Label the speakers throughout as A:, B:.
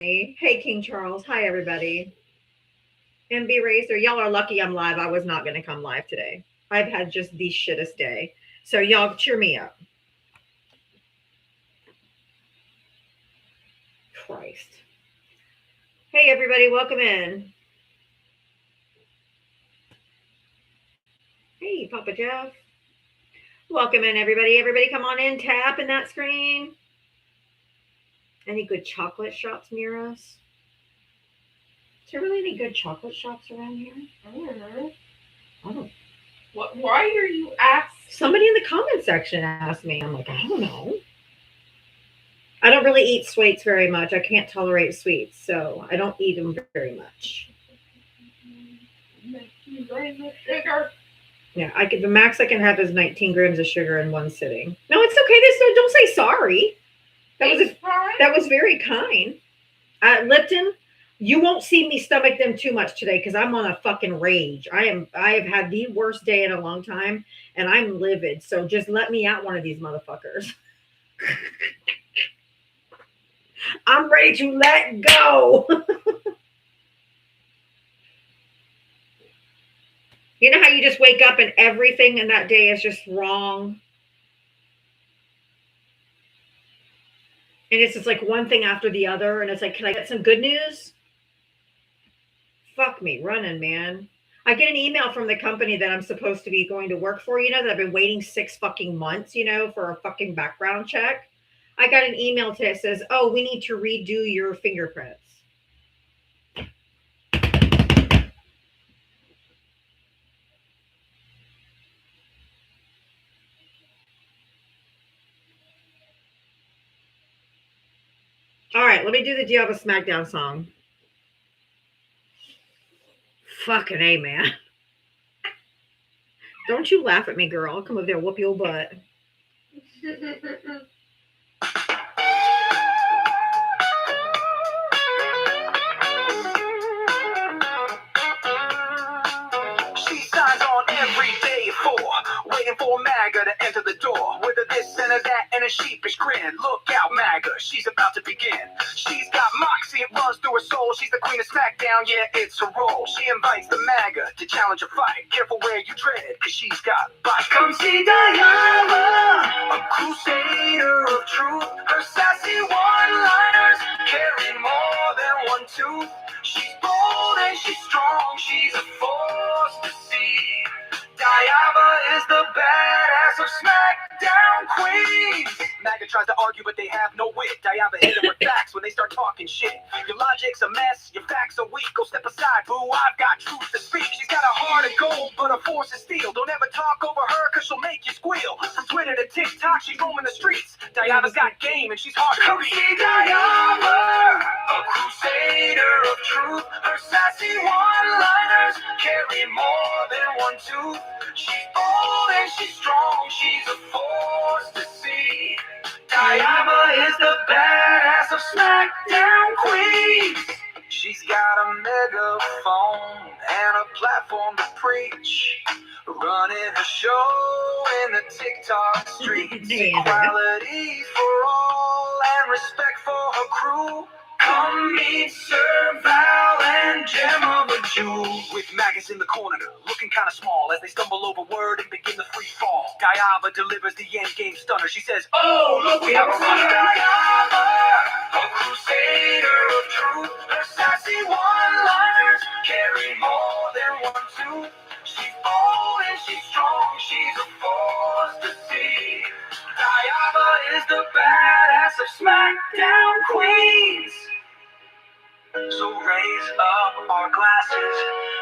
A: Hey, King Charles. Hi, everybody. MB Racer. Y'all are lucky I'm live. I was not going to come live today. I've had just the shittest day. So, y'all cheer me up. Christ. Hey, everybody. Welcome in. Hey, Papa Jeff. Welcome in, everybody. Everybody come on in. Tap in that screen. Any good chocolate shops near us? Is there really any good chocolate shops around here?
B: I don't know.
A: I don't.
B: What? Why are you asking?
A: Somebody in the comment section asked me. I'm like, I don't know. I don't really eat sweets very much. I can't tolerate sweets, so I don't eat them very much.
B: Sugar.
A: Yeah, I could. The max I can have is 19 grams of sugar in one sitting. No, it's okay. This don't say sorry. That was very kind. Lipton, you won't see me stomach them too much today because I'm on a fucking rage. I have had the worst day in a long time, and I'm livid. So just let me out one of these motherfuckers. I'm ready to let go. You know how you just wake up and everything in that day is just wrong? And it's just like one thing after the other. And it's like, can I get some good news? Fuck me, running, man. I get an email from the company that I'm supposed to be going to work for, that I've been waiting 6 fucking months, for a fucking background check. I got an email today that says, oh, we need to redo your fingerprints. All right, let me do the Do You Have a SmackDown song. Fucking A, man. Don't you laugh at me, girl. I'll come over there and whoop your butt.
C: She signs on every day waiting for MAGA to enter the door. With a this and a that and a sheepish grin. Look out, MAGA, she's about to begin. She's got moxie, it runs through her soul. She's the queen of SmackDown, yeah, it's her role. She invites the MAGA to challenge a fight. Careful where you tread, cause she's got bite. Come see Diana, a crusader of truth. Her sassy one-liners carry more than one tooth. She's bold and she's strong, she's a force to see. Diaba is the badass of SmackDown Queens. MAGA tries to argue, but they have no wit. Diaba hit them with facts when they start talking shit. Your logic's a mess, your facts are weak. Go step aside, boo, I've got truth to speak. She's got a heart of gold, but her force is steel. Don't ever talk over her, cause she'll make you squeal. From Twitter to TikTok, she's roaming the streets. Diaba's got game, and she's hard to beat. Come see Diaba, a crusader of truth. Her sassy one-liners carry more than one tooth. She's bold and she's strong, she's a force to see. Diaba is the badass of SmackDown Queens. She's got a megaphone and a platform to preach. Running her show in the TikTok streets. Equality for all and respect for her crew. Come meet Sir Val and Gemma the Jew. With maggots in the corner, looking kind of small as they stumble over word and begin the free fall. Diaba delivers the end game stunner. She says, oh, look, we have a runner. Diaba, a crusader of truth. Her sassy one-liners carry more than one tooth. She's bold and she's strong, she's a force to see. Diaba is the badass of SmackDown Queens. So raise up our glasses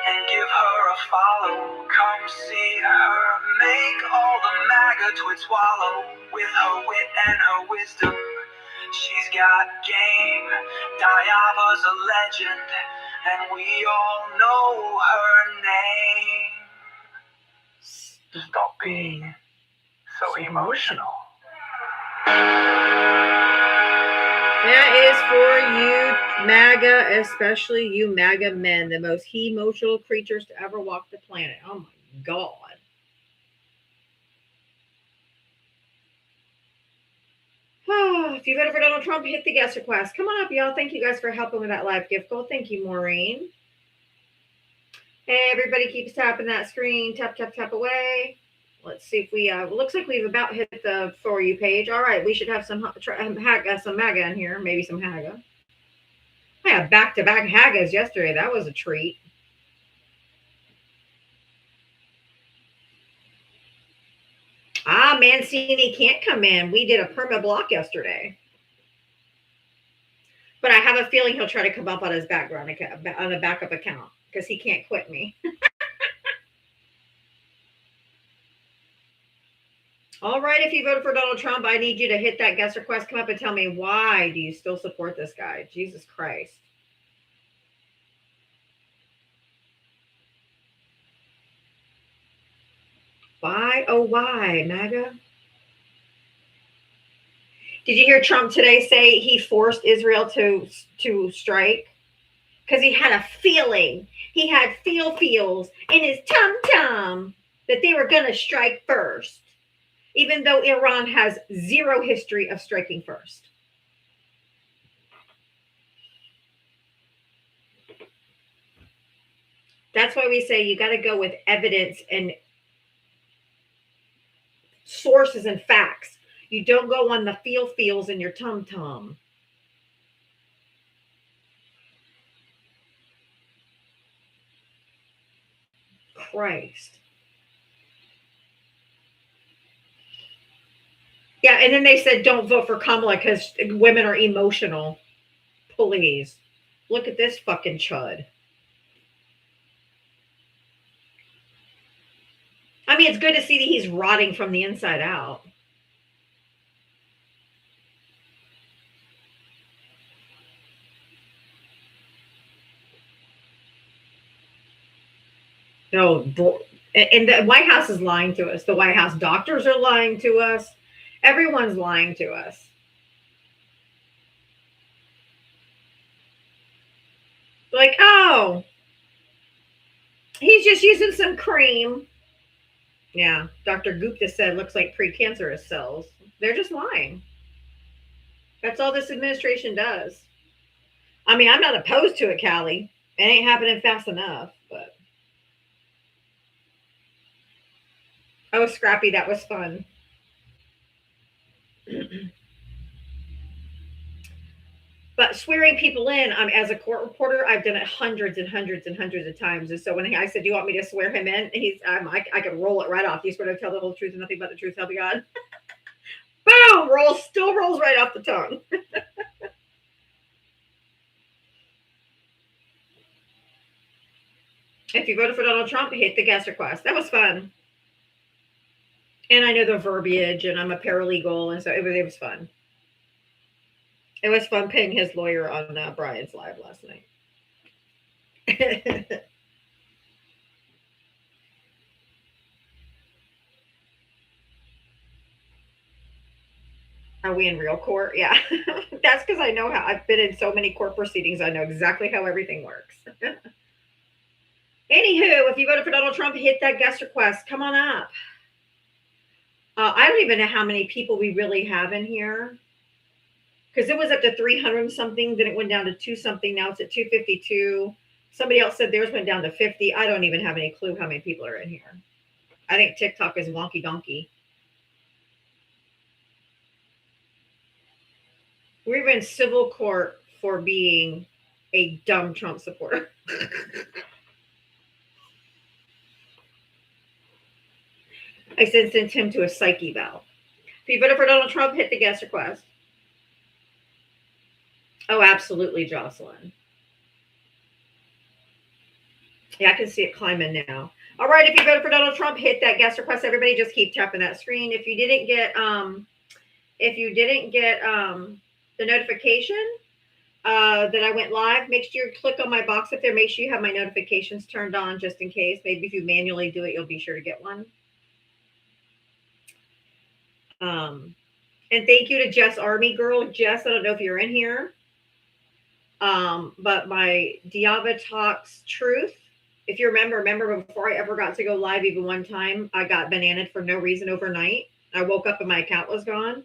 C: and give her a follow. Come see her make all the MAGA twits swallow. With her wit and her wisdom, she's got game. Diaba's a legend, and we all know her name. Stop being so emotional.
A: That is for you, MAGA, especially you MAGA men, the most emotional creatures to ever walk the planet. Oh my God. If you voted for Donald Trump, hit the guest request. Come on up, y'all. Thank you guys for helping with that live gift goal. Thank you, Maureen. Hey, everybody keeps tapping that screen. Tap, tap, tap away. Let's see if we, looks like we've about hit the For You page. All right, we should have some MAGA in here, maybe some HAGA. I had back-to-back HAGAs yesterday. That was a treat. Mancini can't come in. We did a perma block yesterday. But I have a feeling he'll try to come up on his background account, on a backup account, because he can't quit me. All right, if you voted for Donald Trump, I need you to hit that guest request. Come up and tell me, why do you still support this guy? Jesus Christ. Why? Oh, why, MAGA? Did you hear Trump today say he forced Israel to strike? Because he had a feeling. He had feels in his tum-tum that they were going to strike first, even though Iran has zero history of striking first. That's why we say you got to go with evidence and sources and facts. You don't go on the feels in your tum-tum. Christ. Yeah, and then they said don't vote for Kamala because women are emotional. Please. Look at this fucking chud. I mean, it's good to see that he's rotting from the inside out. No, and the White House is lying to us. The White House doctors are lying to us. Everyone's lying to us. Like, oh, he's just using some cream. Yeah, Dr. Gupta said looks like precancerous cells. They're just lying. That's all this administration does. I mean, I'm not opposed to it, Callie. It ain't happening fast enough, but. Oh, Scrappy, that was fun. But swearing people in, as a court reporter, I've done it hundreds and hundreds and hundreds of times. And so when I said, "Do you want me to swear him in?" I can roll it right off. You swear to tell the whole truth and nothing but the truth, help me God. Boom! Still rolls right off the tongue. If you voted for Donald Trump, hit the guest request. That was fun. And I know the verbiage, and I'm a paralegal, and so it was fun. It was fun paying his lawyer on Brian's live last night. Are we in real court? Yeah. That's because I know how I've been in so many court proceedings. I know exactly how everything works. Anywho, if you voted for Donald Trump, hit that guest request. Come on up. I don't even know how many people we really have in here. Because it was up to 300 something, then it went down to 2 something. Now it's at 252. Somebody else said theirs went down to 50. I don't even have any clue how many people are in here. I think TikTok is wonky donkey. We're in civil court for being a dumb Trump supporter. I sent him to a psyche eval. If you voted for Donald Trump, hit the guest request. Oh, absolutely, Jocelyn. Yeah, I can see it climbing now. All right, if you voted for Donald Trump, hit that guest request. Everybody just keep tapping that screen. If you didn't get the notification that I went live, make sure you click on my box up there. Make sure you have my notifications turned on just in case. Maybe if you manually do it, you'll be sure to get one. And thank you to Jess Army Girl. Jess, I don't know if you're in here. But my Diava Talks Truth. If you remember before I ever got to go live even one time, I got bananaed for no reason overnight. I woke up and my account was gone.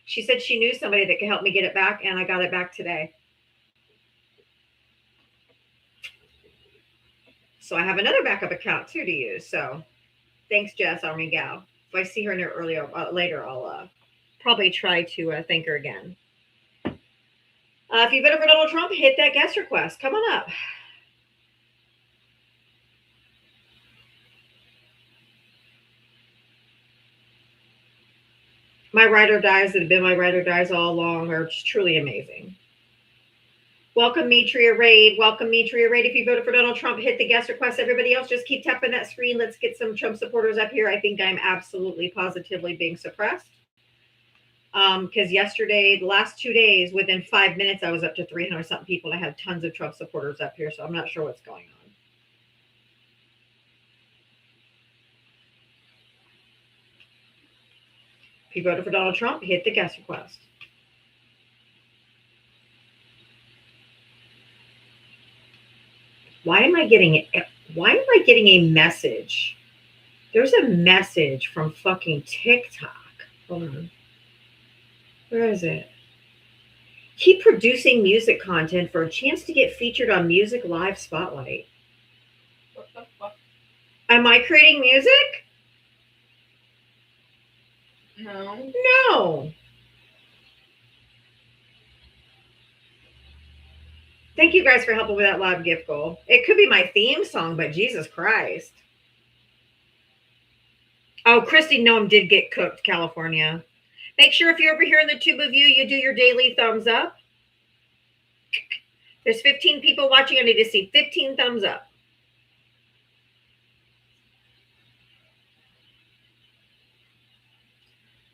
A: She said she knew somebody that could help me get it back, and I got it back today. So I have another backup account too to use. So thanks, Jess, Army Gal. If I see her in there later, I'll probably try to thank her again. If you voted for Donald Trump, hit that guest request. Come on up. My ride or dies that have been my ride or dies all along are just truly amazing. Welcome, Mitria Raid. Welcome, Mitria Raid. If you voted for Donald Trump, hit the guest request. Everybody else, just keep tapping that screen. Let's get some Trump supporters up here. I think I'm absolutely, positively being suppressed. Because yesterday, the last 2 days, within 5 minutes, I was up to 300-something people. And I had tons of Trump supporters up here, so I'm not sure what's going on. If you voted for Donald Trump, hit the guest request. Why am I getting a message? There's a message from fucking TikTok. Hold on. Where is it? Keep producing music content for a chance to get featured on Music Live Spotlight.
B: What the fuck?
A: Am I creating music?
B: No.
A: No. Thank you guys for helping with that live gift goal. It could be my theme song, but Jesus Christ. Oh, Christy Noam did get cooked, California. Make sure if you're over here in the tube of you do your daily thumbs up. There's 15 people watching. I need to see 15 thumbs up.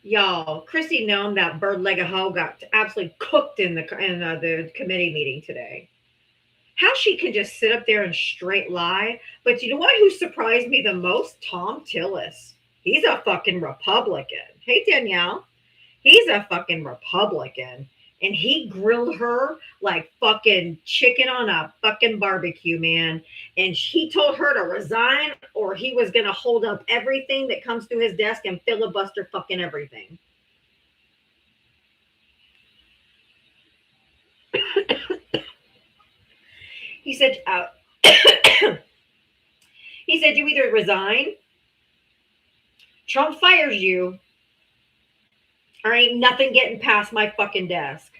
A: Y'all, Christy Noam, that bird-legged hoe, got absolutely cooked in the committee meeting today. How she can just sit up there and straight lie. But you know what? Who surprised me the most? Tom Tillis. He's a fucking Republican. Hey, Danielle. He's a fucking Republican. And he grilled her like fucking chicken on a fucking barbecue, man. And he told her to resign or he was going to hold up everything that comes through his desk and filibuster fucking everything. He said, you either resign, Trump fires you, or ain't nothing getting past my fucking desk.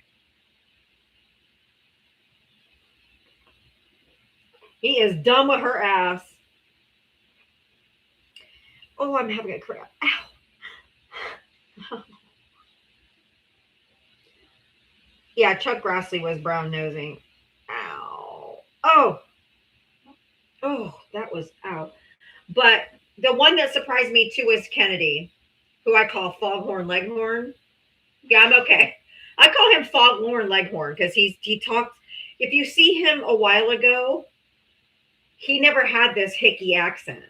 A: He is done with her ass. Oh, I'm having a cramp. Ow. Yeah, Chuck Grassley was brown nosing. Ow. Oh, that was out. But the one that surprised me too was Kennedy, who I call Foghorn Leghorn. Yeah, I'm okay. I call him Foghorn Leghorn because he talked. If you see him a while ago, he never had this hickey accent.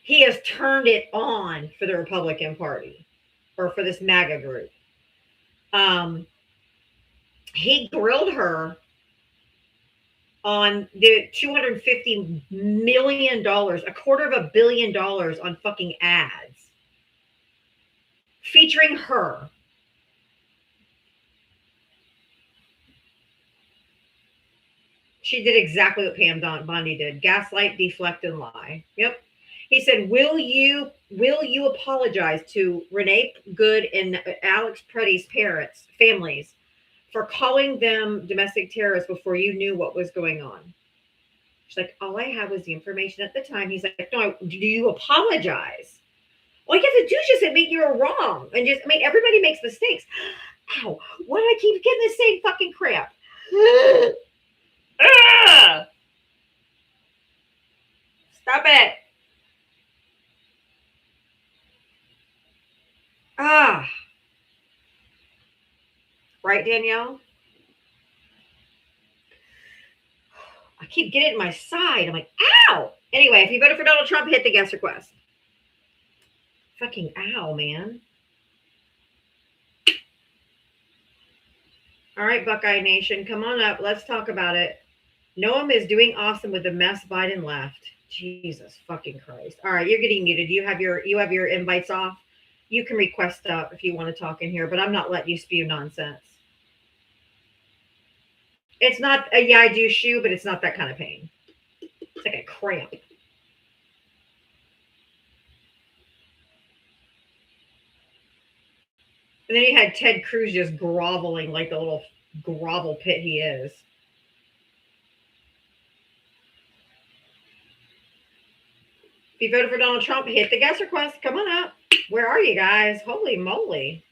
A: He has turned it on for the Republican Party or for this MAGA group. He grilled her on the $250 million, $250 million on fucking ads featuring her. She did exactly what Pam Bondi did. Gaslight, deflect, and lie. Yep. He said, will you apologize to Renee Good and Alex Preddy's families for calling them domestic terrorists before you knew what was going on? She's like, all I had was the information at the time. He's like, no, do you apologize? All you have to do is just admit you're wrong. And everybody makes mistakes. Ow, why do I keep getting the same fucking crap? Stop it. Right, Danielle? I keep getting it in my side. I'm like, ow. Anyway, if you voted for Donald Trump, hit the guest request. Fucking ow, man. All right, Buckeye Nation, come on up. Let's talk about it. Noam is doing awesome with the mess Biden left. Jesus fucking Christ. All right, you're getting muted. You have your invites off. You can request up if you want to talk in here, but I'm not letting you spew nonsense. It's not a yeah, I do shoe, but it's not that kind of pain. It's like a cramp. And then you had Ted Cruz just groveling like the little grovel pit he is. If you voted for Donald Trump, hit the guest request. Come on up. Where are you guys? Holy moly.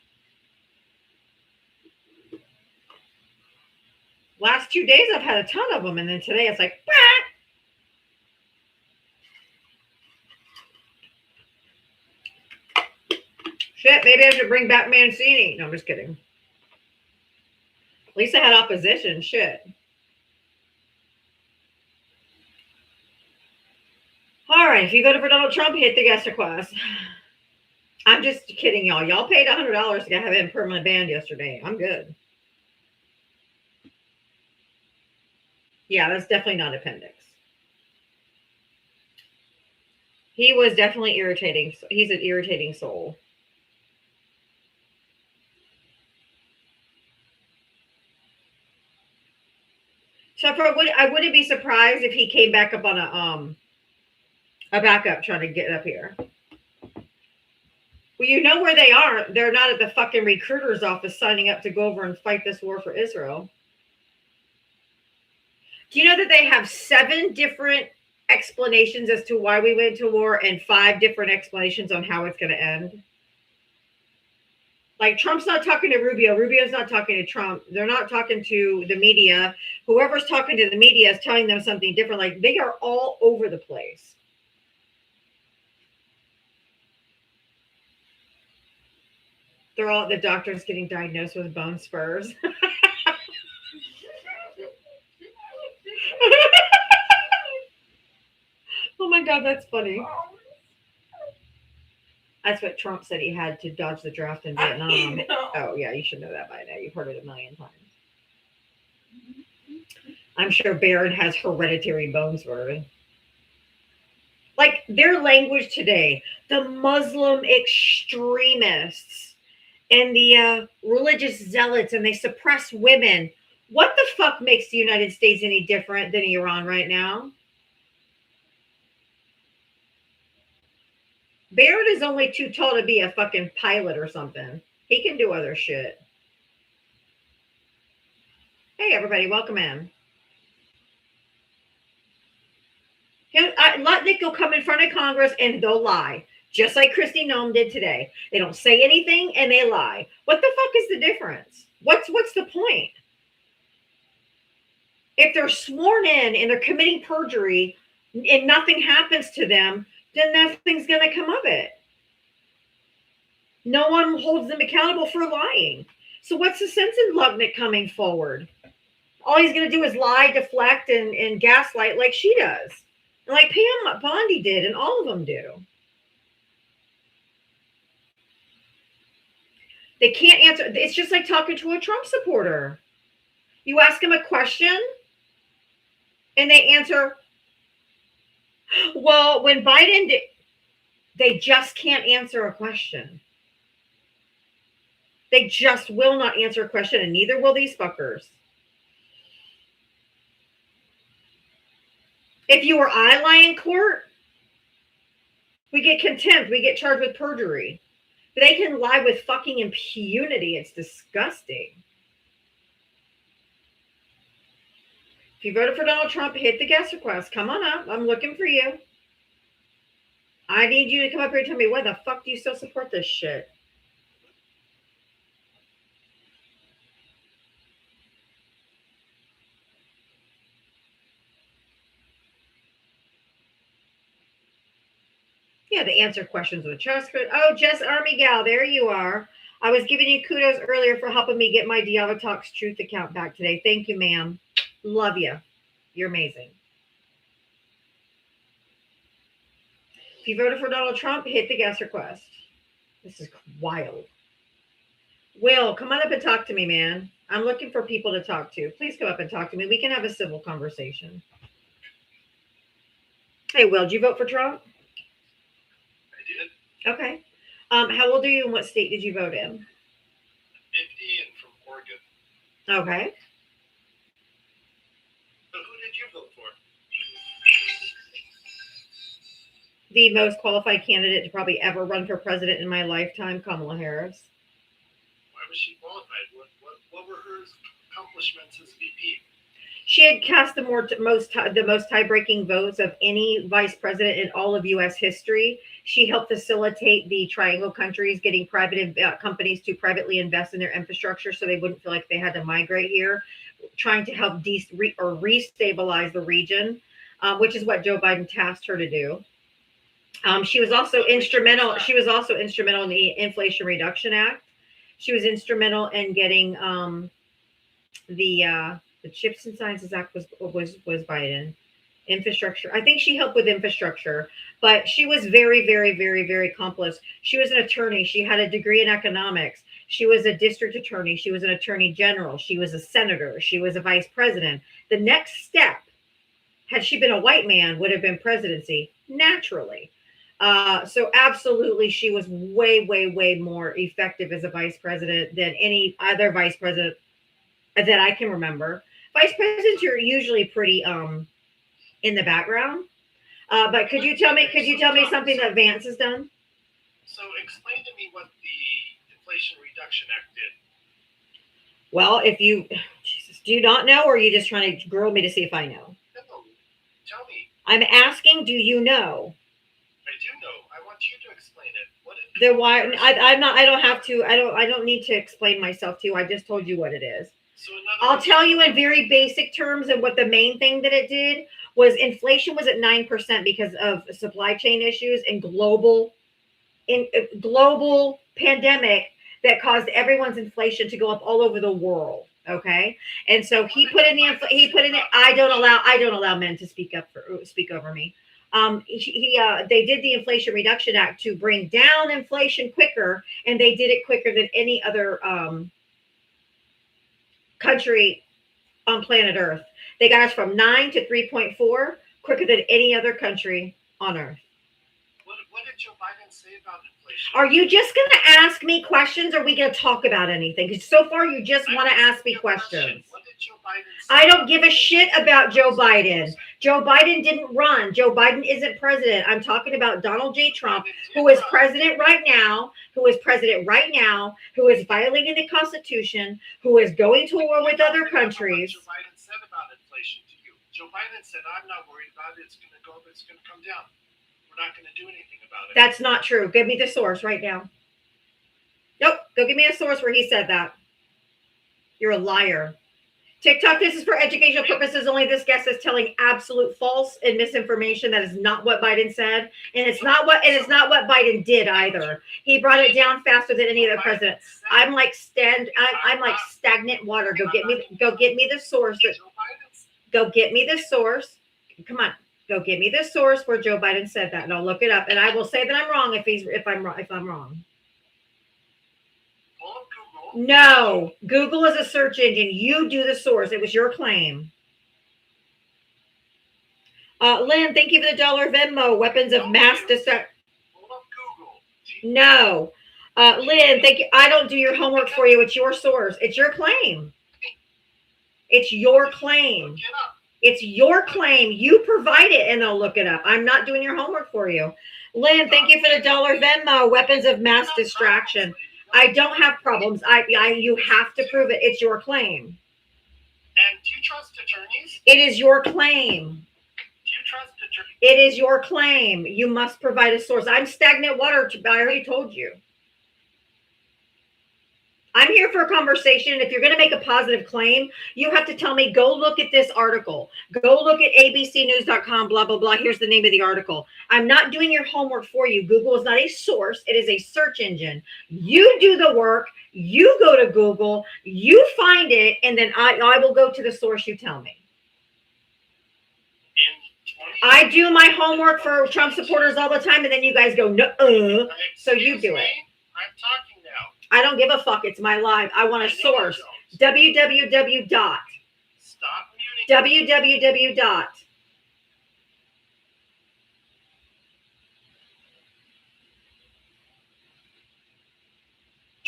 A: Last 2 days I've had a ton of them, and then today it's like, bah! Shit, maybe I should bring back Mancini. No, I'm just kidding. At least I had opposition. Shit. All right, if you voted for Donald Trump, hit the guest request. I'm just kidding, y'all. Y'all paid $100 to have him permanent banned yesterday. I'm good. Yeah, that's definitely not appendix. He was definitely irritating. He's an irritating soul. So I wouldn't be surprised if he came back up on a backup trying to get up here. Well, you know where they are. They're not at the fucking recruiter's office signing up to go over and fight this war for Israel. Do you know that they have 7 different explanations as to why we went to war and 5 different explanations on how it's going to end? Like, Trump's not talking to Rubio. Rubio's not talking to Trump. They're not talking to the media. Whoever's talking to the media is telling them something different. Like, they are all over the place. They're all, the doctor's getting diagnosed with bone spurs. Oh my God, that's funny. That's what Trump said he had to dodge the draft in Vietnam. Oh, yeah, you should know that by now. You've heard it a million times. I'm sure Barron has hereditary bone spurs. Like, their language today, the Muslim extremists and the religious zealots, and they suppress women. What the fuck makes the United States any different than Iran right now? Barrett is only too tall to be a fucking pilot or something. He can do other shit. Hey, everybody, welcome in. Lutnick will come in front of Congress and they'll lie, just like Kristi Noem did today. They don't say anything and they lie. What the fuck is the difference? What's the point? If they're sworn in and they're committing perjury and nothing happens to them, then nothing's going to come of it. No one holds them accountable for lying. So what's the sense in Lutnick coming forward? All he's going to do is lie, deflect, and gaslight like she does. And like Pam Bondi did, and all of them do. They can't answer. It's just like talking to a Trump supporter. You ask them a question, and they answer, well, when Biden did, they just can't answer a question. They just will not answer a question, and neither will these fuckers. If you or I lie in court, we get contempt. We get charged with perjury. But they can lie with fucking impunity. It's disgusting. If you voted for Donald Trump, hit the guest request. Come on up. I'm looking for you. I need you to come up here and tell me why the fuck do you still support this shit? Yeah, to answer questions with trust. Oh, Jess Army Gal, there you are. I was giving you kudos earlier for helping me get my Diava Talks Truth account back today. Thank you, ma'am. Love you. You're amazing. If you voted for Donald Trump, hit the guest request. This is wild. Will, come on up and talk to me, man. I'm looking for people to talk to. Please come up and talk to me. We can have a civil conversation. Hey, Will, did you vote for Trump?
D: I did.
A: Okay. How old are you and what state did you vote in?
D: 50 and from Oregon.
A: Okay.
D: So who did you vote for?
A: The most qualified candidate to probably ever run for president in my lifetime, Kamala Harris.
D: Why was she qualified? What were her accomplishments as VP?
A: She had cast the most tie-breaking votes of any vice president in all of U.S. history. She helped facilitate the Triangle countries getting private companies to privately invest in their infrastructure, so they wouldn't feel like they had to migrate here. Trying to help restabilize the region, which is what Joe Biden tasked her to do. She was also instrumental. She was also instrumental in the Inflation Reduction Act. She was instrumental in getting the Chips and Sciences Act was Biden. Infrastructure. I think she helped with infrastructure, but she was very, very, very, very accomplished. She was an attorney. She had a degree in economics. She was a district attorney. She was an attorney general. She was a senator. She was a vice president. The next step, had she been a white man, would have been presidency, naturally. So absolutely, she was way, way, way more effective as a vice president than any other vice president that I can remember. Vice presidents are usually pretty in the background. But could you tell me something that Vance has done?
D: So explain to me what the Inflation Reduction Act did.
A: Well, if you, Jesus, do you not know, or are you just trying to grill me to see if I know?
D: No, tell me.
A: I'm asking, do you know?
D: I do know. I want you to explain it. What did
A: Then why? I'm not. I don't have to. I don't need to explain myself to you. I just told you what it is.
D: So
A: I'll tell you in very basic terms, and what the main thing that it did was inflation was at 9% because of supply chain issues and global pandemic that caused everyone's inflation to go up all over the world. Okay, and so he put in the. I don't allow men to speak over me. They did the Inflation Reduction Act to bring down inflation quicker, and they did it quicker than any other country on planet Earth. They got us from 9 to 3.4 quicker than any other country on Earth.
D: What did Joe Biden say about inflation?
A: Are you just going to ask me questions, or are we going to talk about anything? Because so far you just want to ask me questions.
D: What did Joe Biden say?
A: I don't give a shit about Joe Biden. Joe Biden didn't run. Joe Biden isn't president. I'm talking about Donald J. Trump, who is president right now, who is violating the Constitution, who is going to war with other countries.
D: Joe Biden said about inflation to you. Joe Biden said, "I'm not worried about it. It's going to go up. It's going to come down. We're not going to do anything about it."
A: That's not true. Give me the source right now. Nope. Go give me a source where he said that. You're a liar. TikTok, this is for educational purposes only. This guest is telling absolute false and misinformation. That is not what Biden said. And it's not what Biden did either. He brought it down faster than any other president. I'm like stagnant water. Go get me the source. Go get me the source. Come on. Go get me the source where Joe Biden said that, and I'll look it up. And I will say that I'm wrong if I'm wrong. No, Google is a search engine. You do the source. It was your claim. Lynn, thank you for the $1 Venmo. Weapons of mass destruction. No. Lynn, thank you. I don't do your homework for you. It's your source. It's your claim. It's your claim. It's your claim. You provide it and they'll look it up. I'm not doing your homework for you. Lynn, thank you for the $1 Venmo. Weapons of mass distraction. I don't have problems. You have to prove it. It's your claim.
D: And do you trust attorneys?
A: It is your claim.
D: Do you trust attorneys?
A: It is your claim. You must provide a source. I'm stagnant water. I already told you. I'm here for a conversation. If you're going to make a positive claim, you have to tell me, go look at this article. Go look at abcnews.com, blah, blah, blah. Here's the name of the article. I'm not doing your homework for you. Google is not a source. It is a search engine. You do the work. You go to Google. You find it. And then I will go to the source you tell me. I do my homework for Trump supporters all the time. And then you guys go, no, so you do it.
D: I'm talking now.
A: I don't give a fuck. It's my life. I want a source. www.
D: Stop muting.
A: www.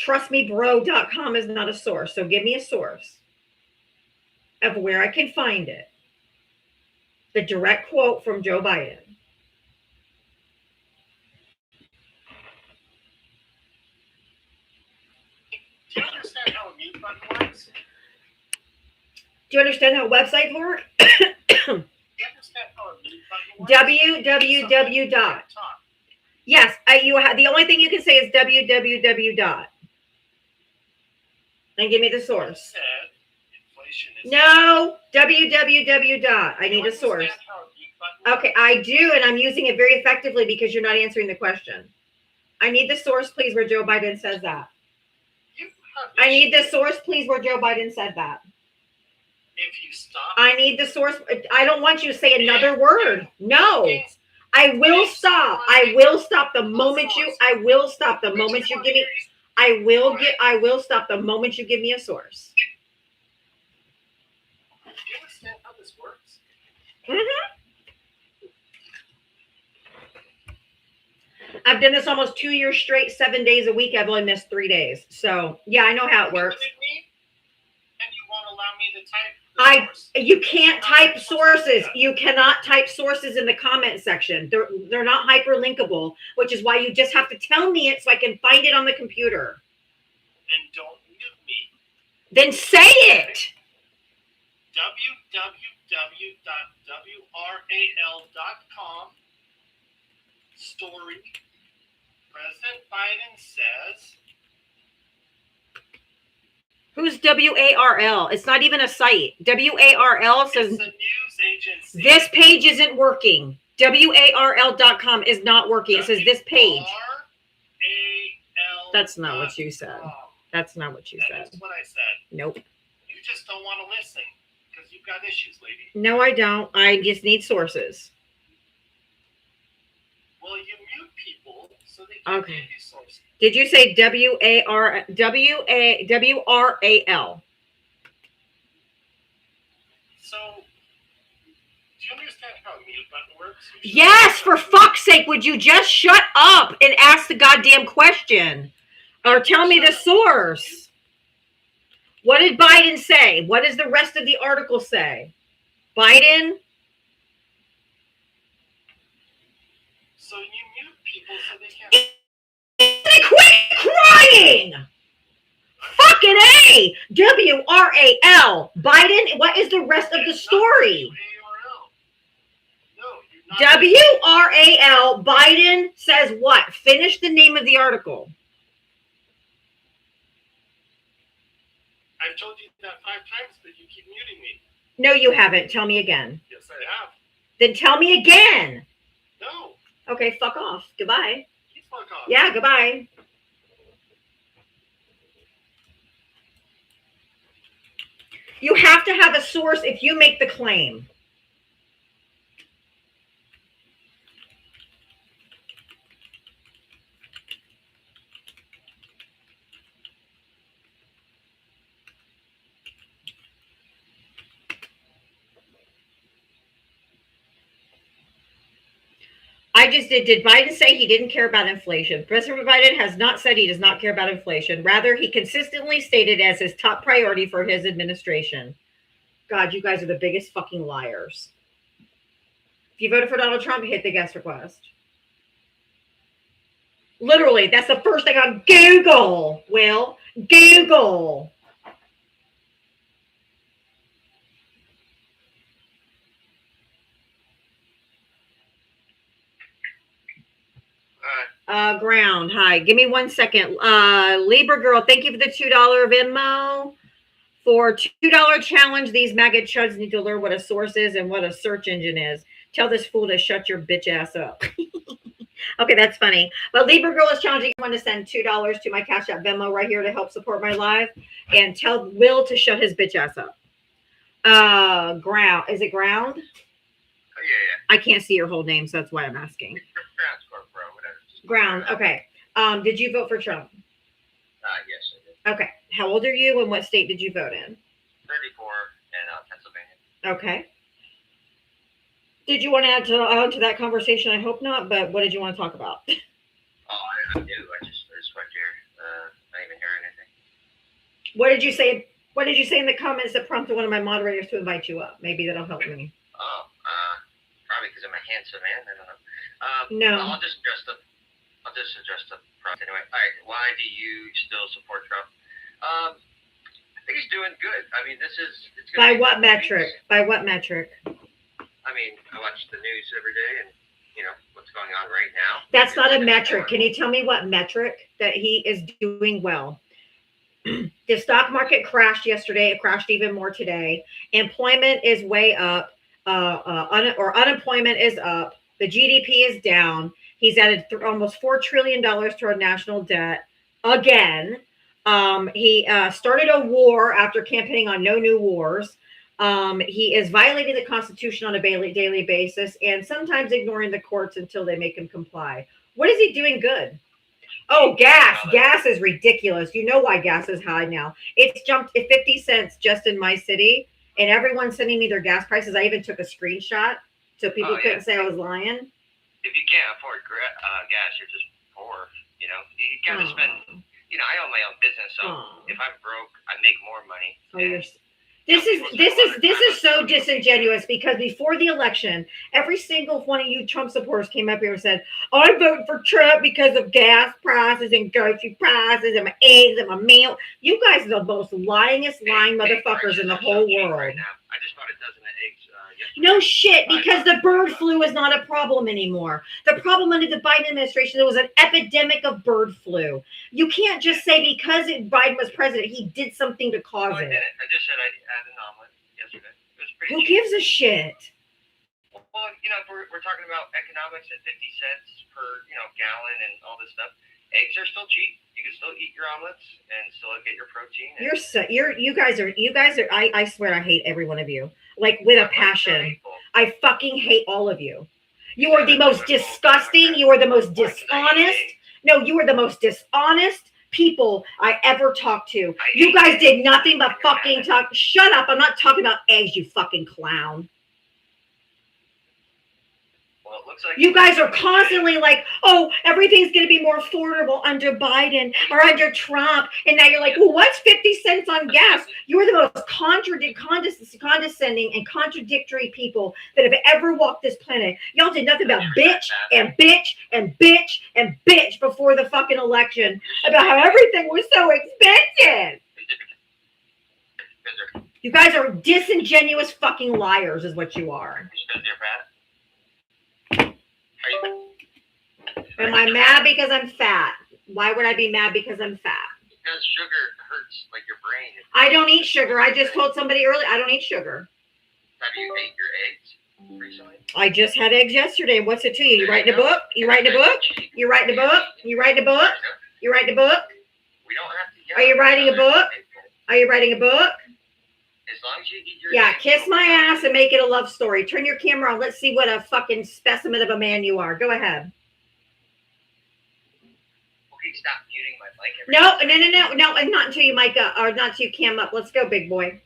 A: trustmebro.com is not a source. So give me a source of where I can find it. The direct quote from Joe Biden.
D: Do you understand how a mute button works?
A: Do you understand how websites work?
D: Do you understand how a mute button works?
A: www.
D: Talk.
A: Yes, the only thing you can say is www. And give me the source.
D: Said inflation is
A: No, www. I need a source.
D: Understand how a mute button
A: Okay, I do, and I'm using it very effectively because you're not answering the question. I need the source, please, where Joe Biden says that.
D: You have
A: I need the
D: issues.
A: source, please, where Joe Biden said that.
D: If you stop.
A: I need the source. I don't want you to say another word. No, I will stop. I will stop the moment you. I will stop the moment you give me. I will stop the moment you give me a source.
D: Do you understand how this works?
A: I've done this almost 2 years straight, 7 days a week. I've only missed 3 days. So yeah, I know how it works.
D: Me, and you won't allow me to type the source.
A: You can't type sources. You cannot type sources in the comment section. They're not hyperlinkable, which is why you just have to tell me it so I can find it on the computer.
D: Then don't mute me.
A: Then say it.
D: www.wral.com story. President Biden says.
A: Who's WARL? It's not even a site. WARL says
D: It's a news agency.
A: this page isn't working. WARL.com is not working. It says this page.
D: WRAL.
A: That's not what you said. That's not what you said.
D: That's what I said.
A: Nope.
D: You just don't want to listen because you've got issues, lady.
A: No, I don't. I just need sources.
D: Well, you mute people so they can
A: Okay.
D: give you sources.
A: Did you say WRAL?
D: So, do you understand how a mute button works?
A: Yes, for fuck's sake, would you just shut up and ask the goddamn question? Or tell me the source. What did Biden say? What does the rest of the article say? Biden?
D: So you mute people so they can't.
A: Quit crying! Fucking A! WRAL. Biden, what is the rest of the story?
D: WARL. No, you're not.
A: WRAL. Biden says what? Finish the name of the article.
D: I've told you that 5 times, but you keep muting me.
A: No, you haven't. Tell me again.
D: Yes, I have.
A: Then tell me again.
D: No,
A: Okay, fuck off. Goodbye.
D: you fuck off.
A: Yeah, goodbye. You have to have a source if you make the claim. Did Biden say he didn't care about inflation? President Biden has not said he does not care about inflation. Rather, he consistently stated as his top priority for his administration. God, you guys are the biggest fucking liars. If you voted for Donald Trump, hit the guest request. Literally, that's the first thing on Google, Will. Google. Ground. Hi. Give me 1 second. Libra girl, thank you for the $2 Venmo. For $2 challenge, these maggot chuds need to learn what a source is and what a search engine is. Tell this fool to shut your bitch ass up. Okay, that's funny. But Libra girl is challenging everyone to send $2 to my Cash App Venmo right here to help support my live, and tell Will to shut his bitch ass up. Ground. Is it Ground?
E: Oh, yeah.
A: I can't see your whole name, so that's why I'm asking.
E: Ground score, bro. Whatever.
A: Ground. Okay. Did you vote for Trump?
E: Yes, I did.
A: Okay. How old are you, and what state did you vote in?
E: 34 in Pennsylvania.
A: Okay. Did you want to add to that conversation? I hope not, but what did you want to talk about?
E: Oh, I do. I just went here. Not even here.
A: What did you say? What did you say in the comments that prompted one of my moderators to invite you up? Maybe that'll help me.
E: Oh, probably because I'm a handsome man. I don't know.
A: No.
E: Well, I'll just address the front anyway. All right. Why do you still support Trump? I think he's doing good. I mean, it's
A: By what metric? By what metric?
E: I mean, I watch the news every day, and you know what's going on right now.
A: That's not a metric. Can you tell me what metric that he is doing well? The stock market crashed yesterday. It crashed even more today. Employment is way up. Unemployment is up. The GDP is down. He's added almost $4 trillion to our national debt again. He started a war after campaigning on no new wars. He is violating the Constitution on a daily basis and sometimes ignoring the courts until they make him comply. What is he doing good? Oh, gas. Gas is ridiculous. You know why gas is high now. It's jumped to 50 cents just in my city, and everyone's sending me their gas prices. I even took a screenshot so people couldn't say I was lying.
E: If you can't afford gas, you're just poor. You know, you got to spend. You know, I own my own business, so if I'm broke, I make more money. This is so disingenuous because before the election, every single one of you Trump supporters came up here and said, I vote for Trump because of gas prices and grocery prices and my eggs and my milk. You guys are the most lying motherfuckers in the whole world. Right now. I just bought a dozen of eggs yesterday.
A: No shit, because the bird flu is not a problem anymore. The problem under the Biden administration, there was an epidemic of bird flu. You can't just say because Biden was president, he did something to cause it.
E: I just said I had an omelet yesterday. It was pretty
A: Who
E: cheap.
A: gives a shit?
E: Well, you know, if we're talking about economics at 50 cents per, gallon and all this stuff. Eggs are still cheap. You can still eat your omelets and still get your protein.
A: You guys are. I swear I hate every one of you. Like with a passion. I fucking hate all of you. You are the most disgusting. You are the most dishonest. No, you are the most dishonest people I ever talked to. You guys did nothing but fucking talk. Shut up. I'm not talking about eggs, you fucking clown.
E: Well, it looks like
A: you guys are constantly like, oh, everything's going to be more affordable under Biden or under Trump. And now you're like, well, what's 50 cents on gas? You are the most condescending and contradictory people that have ever walked this planet. Y'all did nothing but bitch and bitch and bitch and bitch before the fucking election about how everything was so expensive. You guys are disingenuous fucking liars is what you are.
E: Because you're fat?
A: Am I mad because I'm fat? Why would I be mad because I'm fat?
E: Because sugar hurts like your brain.
A: I don't eat sugar. I just told somebody earlier I don't eat sugar.
E: Have you ate your eggs recently?
A: I just had eggs yesterday. What's it to you? You writing a book? You writing a book? You writing a book? You writing a book? You writing a book?
E: We don't have to.
A: Are you writing a book? Are you writing a book?
E: As long as you eat your
A: yeah, kiss my ass and make it a love story. Turn your camera on. Let's see what a fucking specimen of a man you are. Go ahead.
E: Okay, stop muting my mic.
A: No, and not until you mic up or not until you cam up. Let's go, big boy.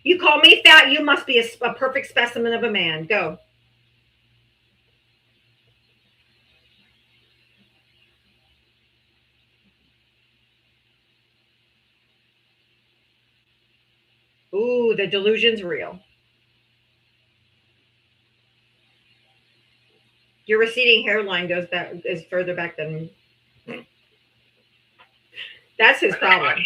A: You call me fat, you must be a perfect specimen of a man. Go. Ooh, the delusion's real. Your receding hairline is further back than. That's his problem.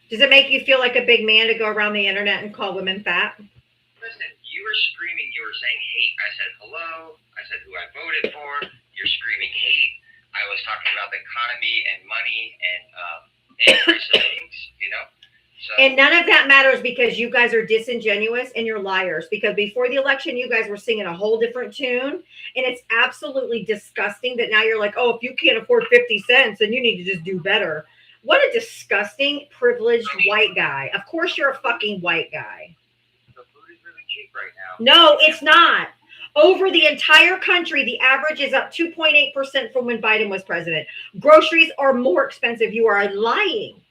A: Does it make you feel like a big man to go around the internet and call women fat?
E: Listen, you were screaming, you were saying hate. I said hello. I said who I voted for. You're screaming hate. I was talking about the economy and money and increase of things, So,
A: and none of that matters because you guys are disingenuous and you're liars. Because before the election, you guys were singing a whole different tune. And it's absolutely disgusting that now you're like, oh, if you can't afford 50 cents, then you need to just do better. What a disgusting, privileged white guy. Of course you're a fucking white guy.
E: The food is really cheap right now.
A: No, it's not. Over the entire country, the average is up 2.8% from when Biden was president. Groceries are more expensive. You are lying.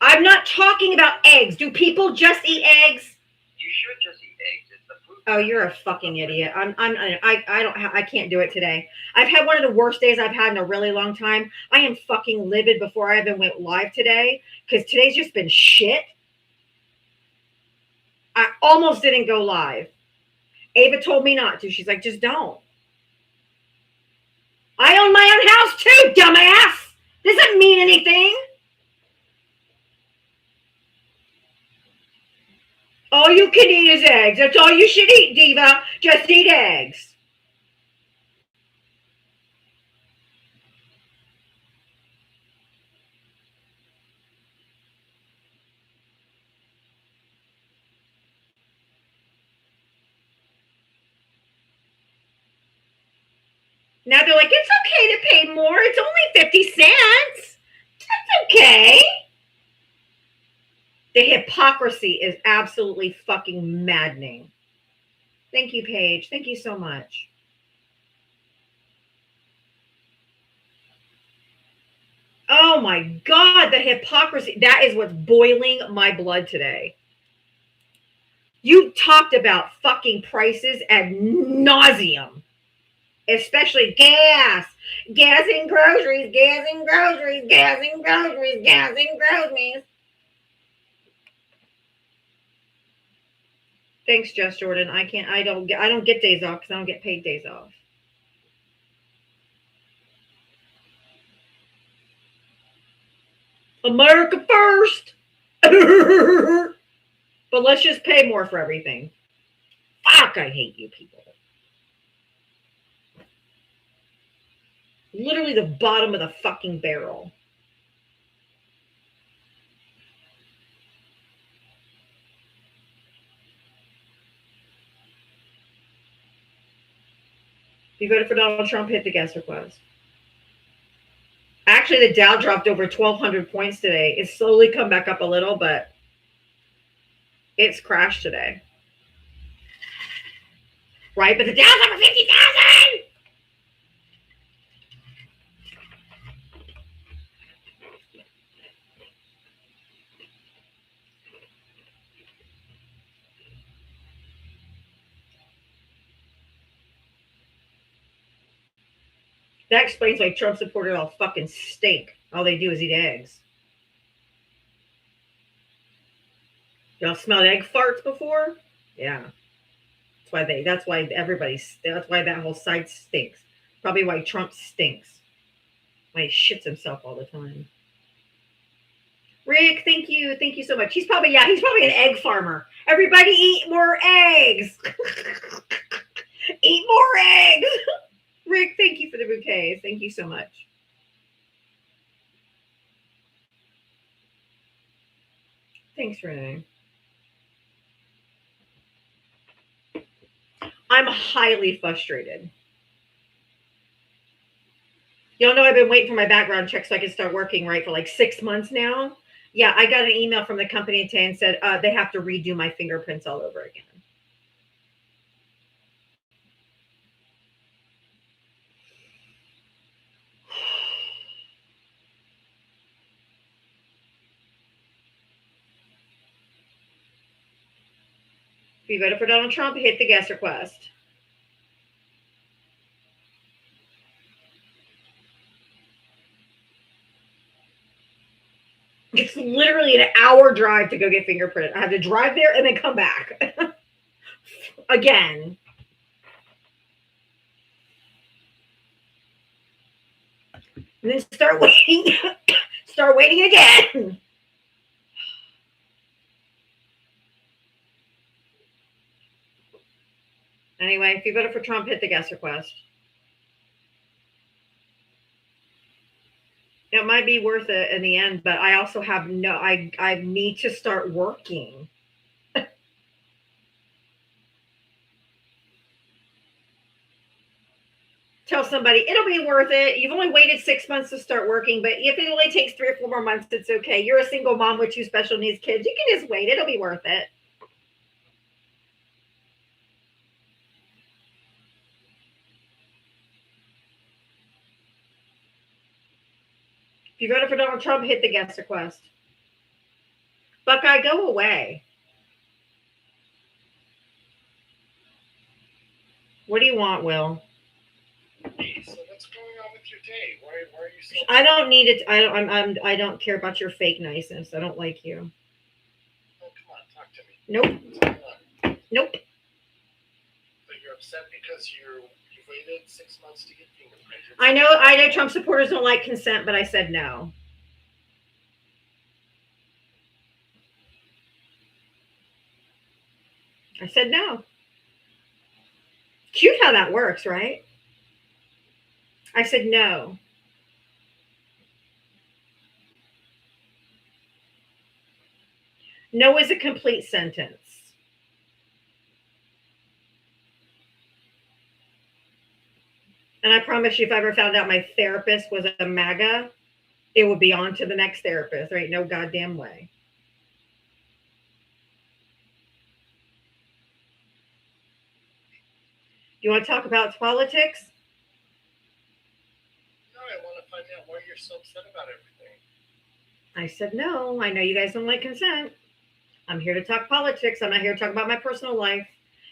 A: I'm not talking about eggs. Do people just eat eggs?
E: You should just eat eggs. It's the food.
A: Oh, you're a fucking idiot. I can't do it today. I've had one of the worst days I've had in a really long time. I am fucking livid before I even went live today because today's just been shit. I almost didn't go live. Ava told me not to. She's like, just don't. I own my own house too, dumbass. Doesn't mean anything. All you can eat is eggs. That's all you should eat, Diva. Just eat eggs. Now they're like, it's okay to pay more. It's only 50 cents. That's okay. The hypocrisy is absolutely fucking maddening. Thank you, Paige. Thank you so much. Oh my God, the hypocrisy. That is what's boiling my blood today. You talked about fucking prices ad nauseum. Especially gas. Gas and groceries, gas and groceries, gas and groceries, gas and groceries. Thanks, Jess Jordan. I don't get days off because I don't get paid days off. America first. But let's just pay more for everything. Fuck, I hate you people. Literally the bottom of the fucking barrel. You voted for Donald Trump, hit the guest request. Actually, the Dow dropped over 1,200 points today. It's slowly come back up a little, but it's crashed today. Right? But the Dow's over 50,000! That explains why Trump supporters all fucking stink. All they do is eat eggs. Y'all smelled egg farts before? Yeah. That's why that whole side stinks. Probably why Trump stinks. Why he shits himself all the time. Rick, thank you. Thank you so much. He's probably an egg farmer. Everybody eat more eggs. Eat more eggs. Rick, thank you for the bouquets. Thank you so much. Thanks, Renee. I'm highly frustrated. Y'all know I've been waiting for my background check so I can start working, right, for like 6 months now. Yeah, I got an email from the company today and said they have to redo my fingerprints all over again. If you voted for Donald Trump, hit the guest request. It's literally an hour drive to go get fingerprinted. I have to drive there and then come back. Again. And then start waiting. Start waiting again. Anyway, if you voted for Trump, hit the guest request. It might be worth it in the end, but I also have I need to start working. Tell somebody it'll be worth it. You've only waited 6 months to start working, but if it only takes 3 or 4 more months, it's okay. You're a single mom with 2 special needs kids. You can just wait. It'll be worth it. If you voted for Donald Trump, hit the guest request. Buckeye, go away. What do you want, Will?
D: Hey, so what's going on with your day? Why are you so?
A: I don't need it. I don't care about your fake niceness. I don't like you.
D: Oh, come on, talk to me.
A: Nope.
D: What's going on?
A: Nope.
D: But you're upset because you waited 6 months to get fingerprinted.
A: I know Trump supporters don't like consent, but I said no. I said no. Cute how that works, right? I said no. No is a complete sentence. And I promise you, if I ever found out my therapist was a MAGA, it would be on to the next therapist. There ain't no goddamn way. Do you want to talk about politics?
D: No, I want to find out why you're so upset about everything.
A: I said no. I know you guys don't like consent. I'm here to talk politics. I'm not here to talk about my personal life.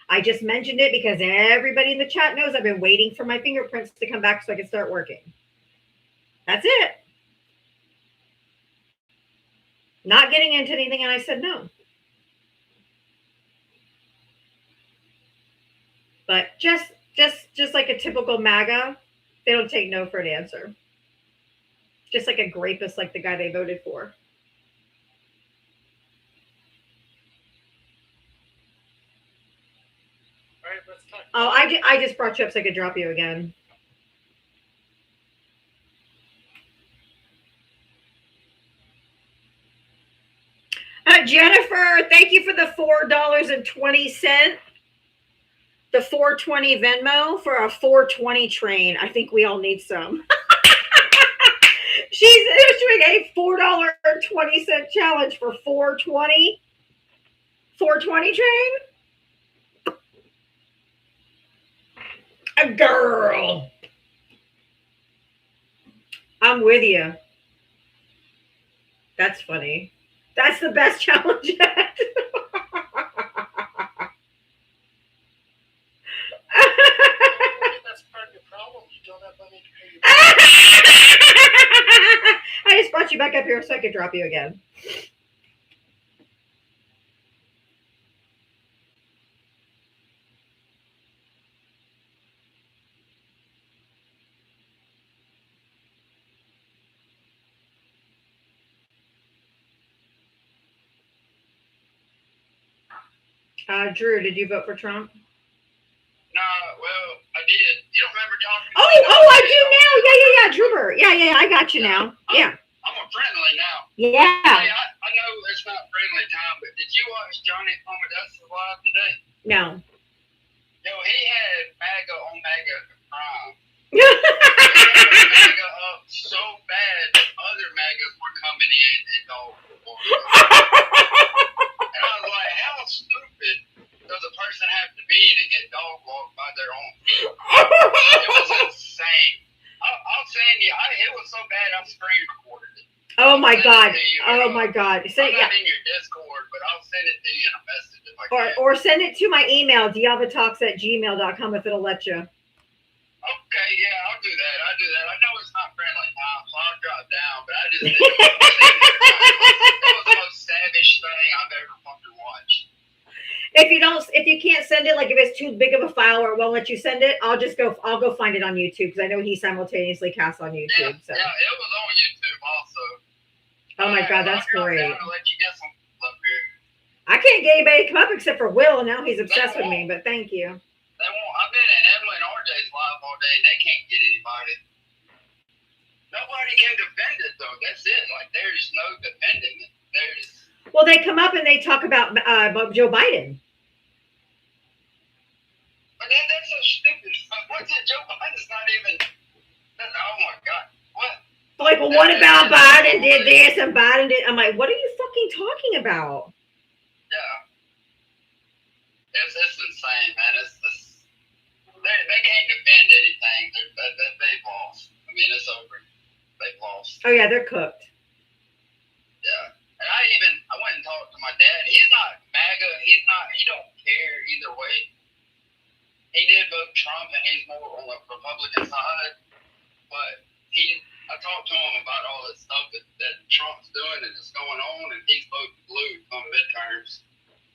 A: I just mentioned it because everybody in the chat knows I've been waiting for my fingerprints to come back so I can start working. That's it. Not getting into anything, and I said no. But just like a typical MAGA, they don't take no for an answer. Just like a rapist, like the guy they voted for.
D: All right, let's talk.
A: Oh, I just brought you up so I could drop you again. Jennifer, thank you for the $4.20. The 420 Venmo for a 420 train. I think we all need some. She's issuing a $4.20 challenge for 420. 420 train? A girl. I'm with you. That's funny. That's the best challenge yet.
D: That's part of your problem. You don't have money to pay your
A: I just brought you back up here so I could drop you again. Drew, did you vote for Trump?
E: Nah, well, I did. You don't remember talking to me?
A: Oh, I do now. Yeah, Drooper. Yeah, I got you now. Yeah.
E: I'm a friendly now.
A: Yeah.
E: Hey, I know it's not friendly time, but did you watch Johnny Pomodes's live today?
A: No.
E: Yo, he had MAGA on MAGA crime. He had MAGA up so bad that other MAGAs were coming in and dog walking. And I was like, how stupid does a person have to be to get dog walked by their own feet? It was insane. I'll send you. It was so bad I screen recorded it.
A: Oh my God. Oh my God.
E: I'm not in your Discord, but I'll send it to you in a message if I can.
A: Or send it to my email, diavatalks@gmail.com if it'll let you.
E: Okay, yeah, I'll do that. I know it's not friendly time, so I'll drop down, but I just didn't want to send it. That was the most savage thing I've ever fucking watched.
A: If you can't send it, like if it's too big of a file or it won't let you send it, I'll go find it on YouTube because I know he simultaneously casts on YouTube.
E: Yeah, it was on YouTube also.
A: Oh my God, that's great.
E: I'll let you get some up here.
A: I can't get anybody to come up except for Will, and now he's obsessed with me, but thank you.
E: They won't. I've been in Emily and RJ's live all day, and they can't get anybody. Nobody can defend it, though. That's it. Like, there's no defending it.
A: Well, they come up and they talk about Joe Biden.
E: But that's so stupid. What's it? Joe Biden's not even. Oh my God. What?
A: Like, well, what about Biden did this and Biden did? I'm like, what are you fucking talking about?
E: Yeah. It's insane, man. They can't defend anything. They've lost. I mean, it's over. They've lost.
A: Oh yeah, they're cooked.
E: Yeah. And I went and talked to my dad. He's not MAGA. He don't care either way. He did
F: vote Trump, and he's more on the Republican side. But I talked to him about all this stuff that Trump's doing and is going on, and he's voting blue on midterms.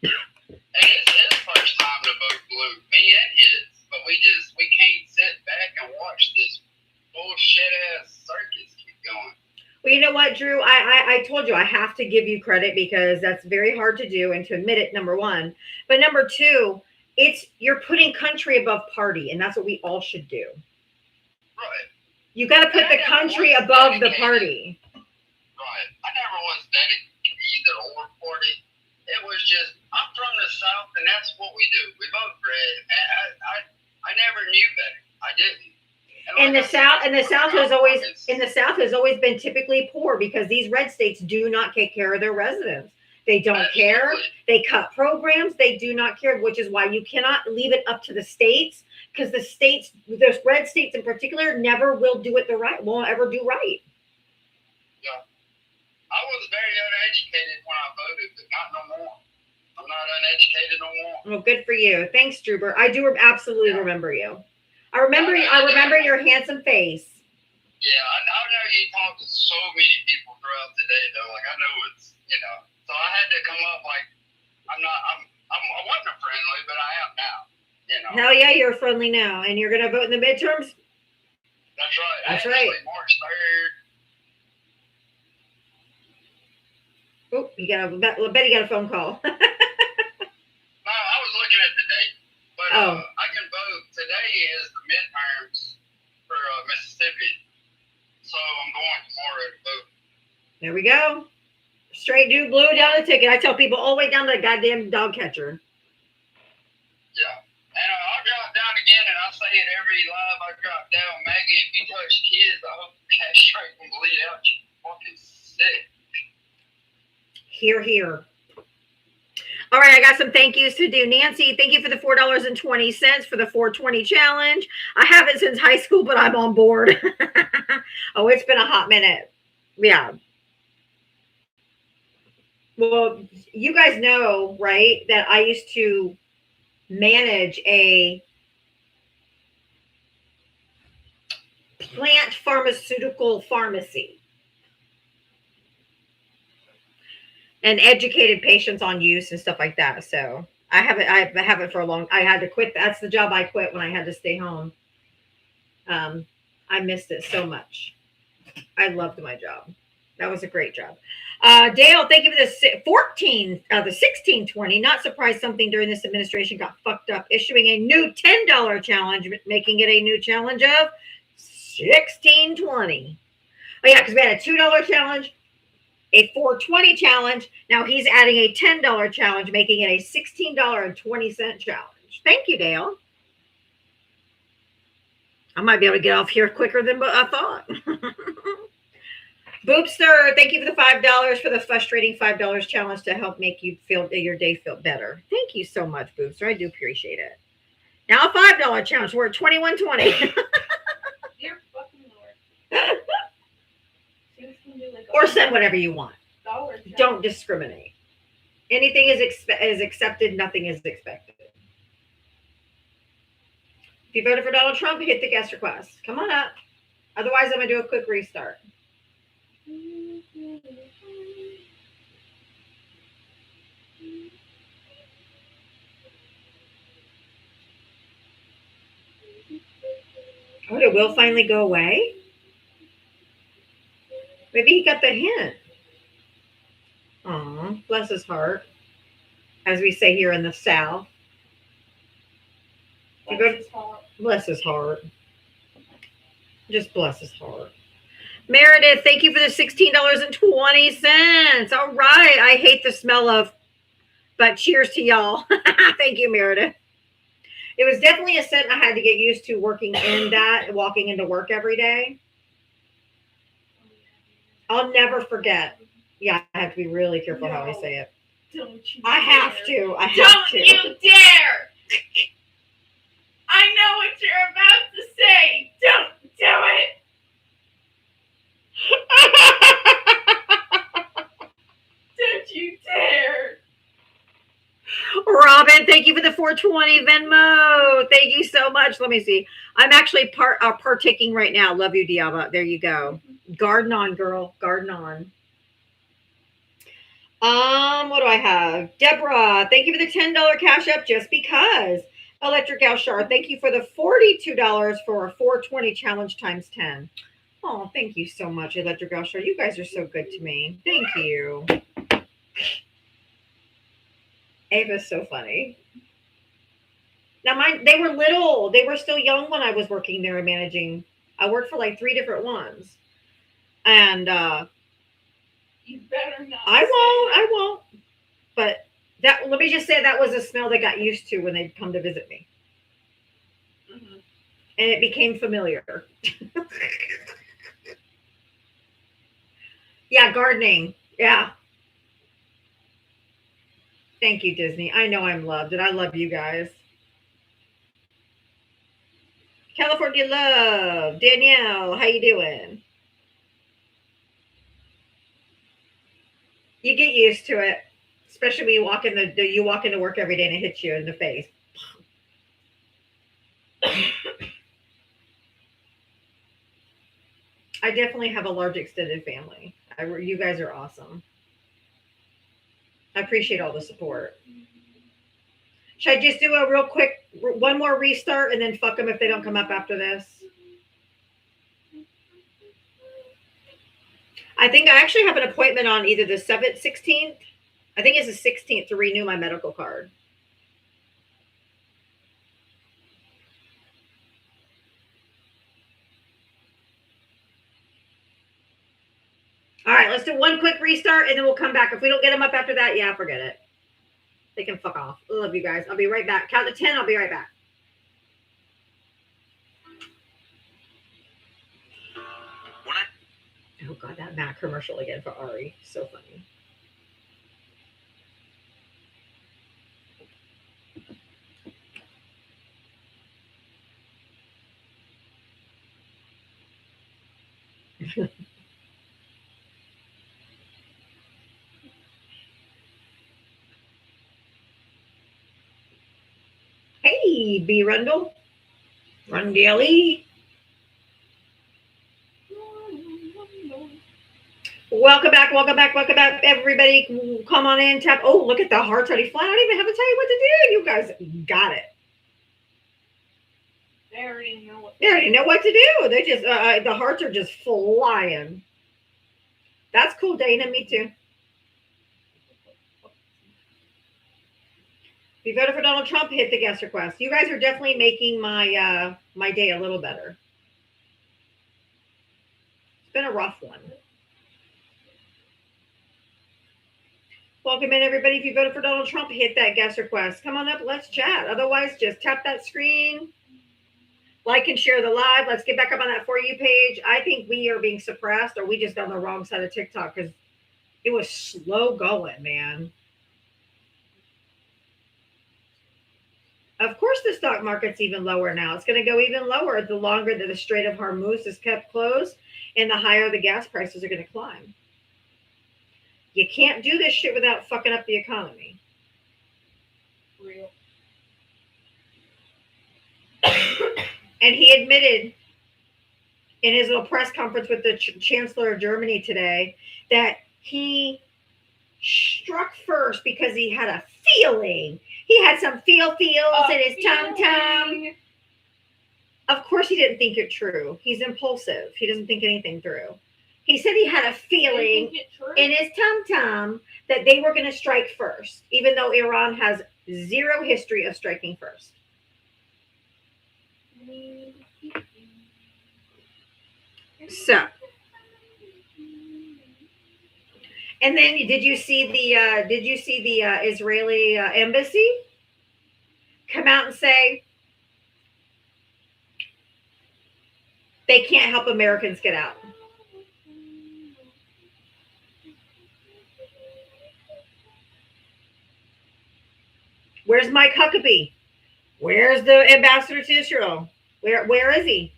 F: And it's his first time to vote blue, me and his. But we can't sit back and watch this bullshit ass circus keep going.
A: Well, you know what, Drew? I told you I have to give you credit because that's very hard to do and to admit it, number one. But number two, you're putting country above party, and that's what we all should do.
F: Right.
A: You got to put the country above the party.
F: Right. I never was dedicated to either or party. It was just, I'm from the South, and that's what we do. We vote red. And I never knew better. I didn't.
A: And the South has always been typically poor because these red states do not take care of their residents. They don't care. They cut programs. They do not care, which is why you cannot leave it up to the states, because the red states in particular, never will do it won't ever do right.
F: Yeah. I was very uneducated when I voted, but not no more. I'm not uneducated no more.
A: Well, good for you. Thanks, Druber. I do absolutely remember you. I remember your handsome face.
F: Yeah, I know you talk to so many people throughout the day, though. Like, I know it's, so I had to come up like, I wasn't friendly, but I am now,
A: Hell yeah, you're friendly now. And you're going to vote in the midterms?
F: That's right.
A: That's right.
F: March 3rd.
A: Oh, I bet you got a phone call.
F: No, I was looking at the date. But I can vote. Today is the midterms for Mississippi. So I'm going tomorrow to vote.
A: There we go. Straight dude blew down the ticket. I tell people all the way down to the goddamn dog catcher.
F: Yeah. And I'll drop down again, and I'll say it every live I drop down. Maggie, if you touch kids, I hope you castrate and bleed out. You fucking sick.
A: Hear, hear. All right, I got some thank yous to do. Nancy, thank you for the $4.20 for the 420 challenge. I haven't since high school, but I'm on board. Oh, it's been a hot minute. Yeah. Well, you guys know, right, that I used to manage a plant pharmaceutical pharmacy and educated patients on use and stuff like that. So I haven't for a long, I had to quit. That's the job I quit when I had to stay home. I missed it so much. I loved my job. That was a great job. Dale, thank you for the 1620. Not surprised something during this administration got fucked up, issuing a new $10 challenge, making it a new challenge of 1620. Oh yeah, because we had a $2 challenge, a $4.20 challenge. Now he's adding a $10 challenge, making it a $16.20 challenge. Thank you, Dale. I might be able to get off here quicker than I thought. Boopster, thank you for the $5 for the frustrating $5 challenge to help make you feel your day feel better. Thank you so much, Boopster. I do appreciate it. Now a $5 challenge. We're at $21.20.
B: Dear fucking Lord.
A: Or send whatever you want.
B: $1.
A: Don't discriminate. Anything is accepted. Nothing is expected. If you voted for Donald Trump, hit the guest request. Come on up. Otherwise, I'm going to do a quick restart. Oh, it will finally go away? Maybe he got the hint. Aw, bless his heart. As we say here in the South. Bless his heart. Just bless his heart. Meredith, thank you for the $16.20. All right. I hate the smell of, but cheers to y'all. Thank you, Meredith. It was definitely a scent I had to get used to walking into work every day. I'll never forget. Yeah, I have to be really careful how I say it.
B: Don't you
A: I
B: dare.
A: have to.
B: Don't you dare! I know what you're about to say. Don't do it. Don't you dare.
A: Robin, Thank you for the 420 Venmo. Thank you so much. Let me see. I'm actually partaking right now. Love you, Diaba. There you go. Garden on, girl. Garden on. What do I have? Deborah, thank you for the $10 cash up just because. Electric Alshar, thank you for the $42 for a 420 challenge times 10. Oh, thank you so much, Electric Alshar. You guys are so good to me. Thank you. Ava's so funny. Now, they were little. They were still young when I was working there and managing. I worked for like 3 different ones. And
B: You better not.
A: I won't. But let me just say that was a smell they got used to when they'd come to visit me.
B: Mm-hmm.
A: And it became familiar. Yeah, gardening. Yeah. Thank you, Disney. I know I'm loved, and I love you guys. California love. Danielle, how you doing? You get used to it, especially when you walk into work every day and it hits you in the face. I definitely have a large extended family. You guys are awesome. I appreciate all the support. Should I just do a real quick, one more restart and then fuck them if they don't come up after this? I think I actually have an appointment on either the 16th. I think it's the 16th to renew my medical card. All right, let's do one quick restart and then we'll come back. If we don't get them up after that, yeah, forget it. They can fuck off. I love you guys. I'll be right back. Count to 10. I'll be right back. Oh, God, that Mac commercial again for Ari. So funny. Hey, B. Rundle. Rundale. Welcome back, everybody. Come on in, tap. Oh, look at the hearts already flying. I don't even have to tell you what to do. You guys got it.
B: They already know what.
A: They already know what to do. They just the hearts are just flying. That's cool, Dana. Me too. If you voted for Donald Trump, hit the guest request. You guys are definitely making my my day a little better. It's been a rough one. Welcome in, everybody. If you voted for Donald Trump, hit that guest request. Come on up. Let's chat. Otherwise, just tap that screen. Like and share the live. Let's get back up on that For You page. I think we are being suppressed or we just got on the wrong side of TikTok because it was slow going, man. Of course, the stock market's even lower now. It's going to go even lower the longer that the Strait of Hormuz is kept closed and the higher the gas prices are going to climb. You can't do this shit without fucking up the economy.
B: Real.
A: And he admitted in his little press conference with the Chancellor of Germany today that he struck first because he had a feeling. He had some feels in his tum-tum. Of course he didn't think it true. He's impulsive. He doesn't think anything through. He said he had a feeling in his tum-tum that they were going to strike first, even though Iran has zero history of striking first. So, and then did you see the Israeli embassy come out and say they can't help Americans get out? Where's Mike Huckabee? Where's the ambassador to Israel? Where is he?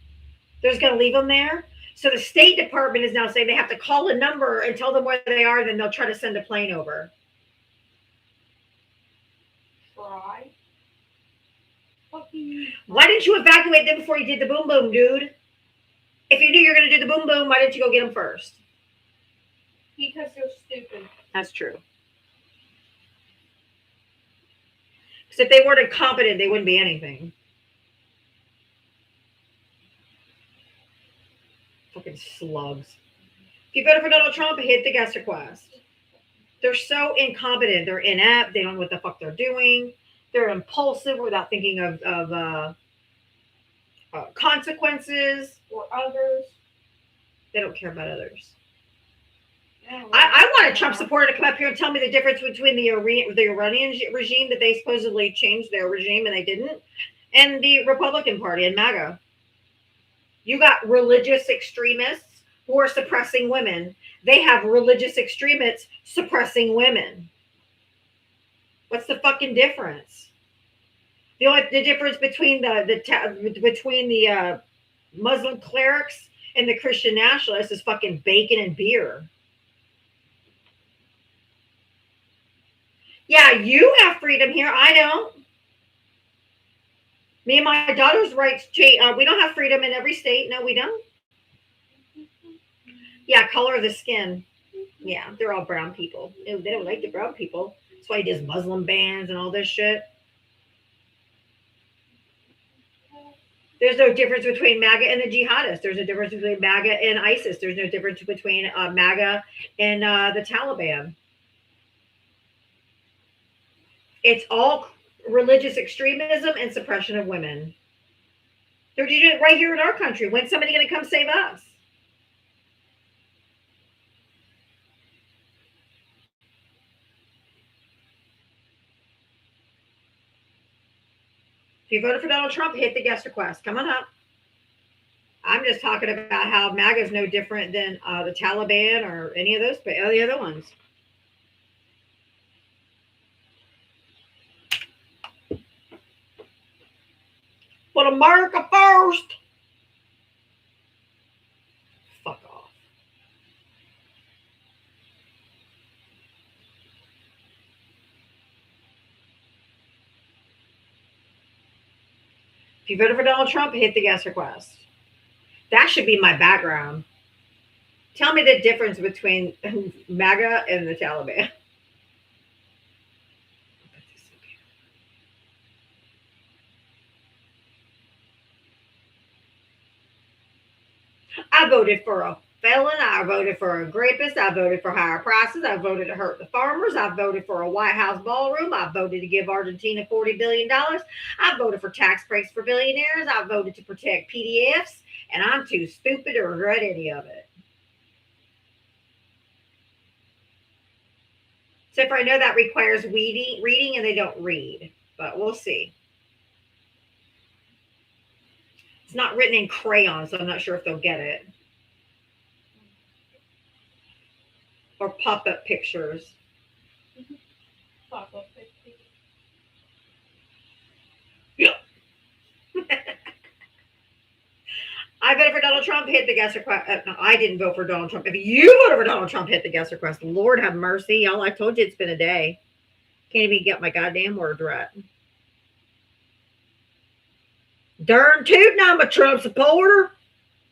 A: They're just going to leave him there? So the State Department is now saying they have to call a number and tell them where they are, then they'll try to send a plane over.
B: Try.
A: Why didn't you evacuate them before you did the boom boom, dude? If you knew you were going to do the boom boom, why didn't you go get them first?
B: Because they're stupid.
A: That's true. Because if they weren't incompetent, they wouldn't be anything. Fucking slugs. If you voted for Donald Trump, hit the guest request. They're so incompetent. They're inept. They don't know what the fuck they're doing. They're impulsive without thinking of consequences.
B: Or others.
A: They don't care about others.
B: Yeah,
A: I want a Trump supporter to come up here and tell me the difference between the Iranian regime that they supposedly changed their regime and they didn't, and the Republican Party and MAGA. You got religious extremists who are suppressing women. They have religious extremists suppressing women. What's the fucking difference? The difference between the Muslim clerics and the Christian nationalists is fucking bacon and beer. Yeah, you have freedom here. I don't. Me and my daughter's rights. We don't have freedom in every state. No, we don't. Yeah, color of the skin. Yeah, they're all brown people. They don't like the brown people. That's why he does Muslim bans and all this shit. There's no difference between MAGA and the jihadists. There's a difference between MAGA and ISIS. There's no difference between MAGA and the Taliban. It's all religious extremism and suppression of women. They're doing it right here in our country. When's somebody going to come save us? If you voted for Donald Trump, hit the guest request. Come on up. I'm just talking about how MAGA is no different than the Taliban or any of those, but the other ones. But America first. Fuck off. If you voted for Donald Trump, hit the guest request. That should be my background. Tell me the difference between MAGA and the Taliban. I voted for a felon. I voted for a rapist. I voted for higher prices. I voted to hurt the farmers. I voted for a White House ballroom. I voted to give Argentina $40 billion. I voted for tax breaks for billionaires. I voted to protect PDFs. And I'm too stupid to regret any of it. Except for I know that requires reading, and they don't read. But we'll see. It's not written in crayon, so I'm not sure if they'll get it. Or pop-up pictures.
B: Pop-up pictures.
A: Yeah. I voted for Donald Trump, hit the guest request. No, I didn't vote for Donald Trump. If you voted for Donald Trump, hit the guest request. Lord have mercy. Y'all, I told you it's been a day. Can't even get my goddamn words right. Darn tootin', I'm a Trump supporter.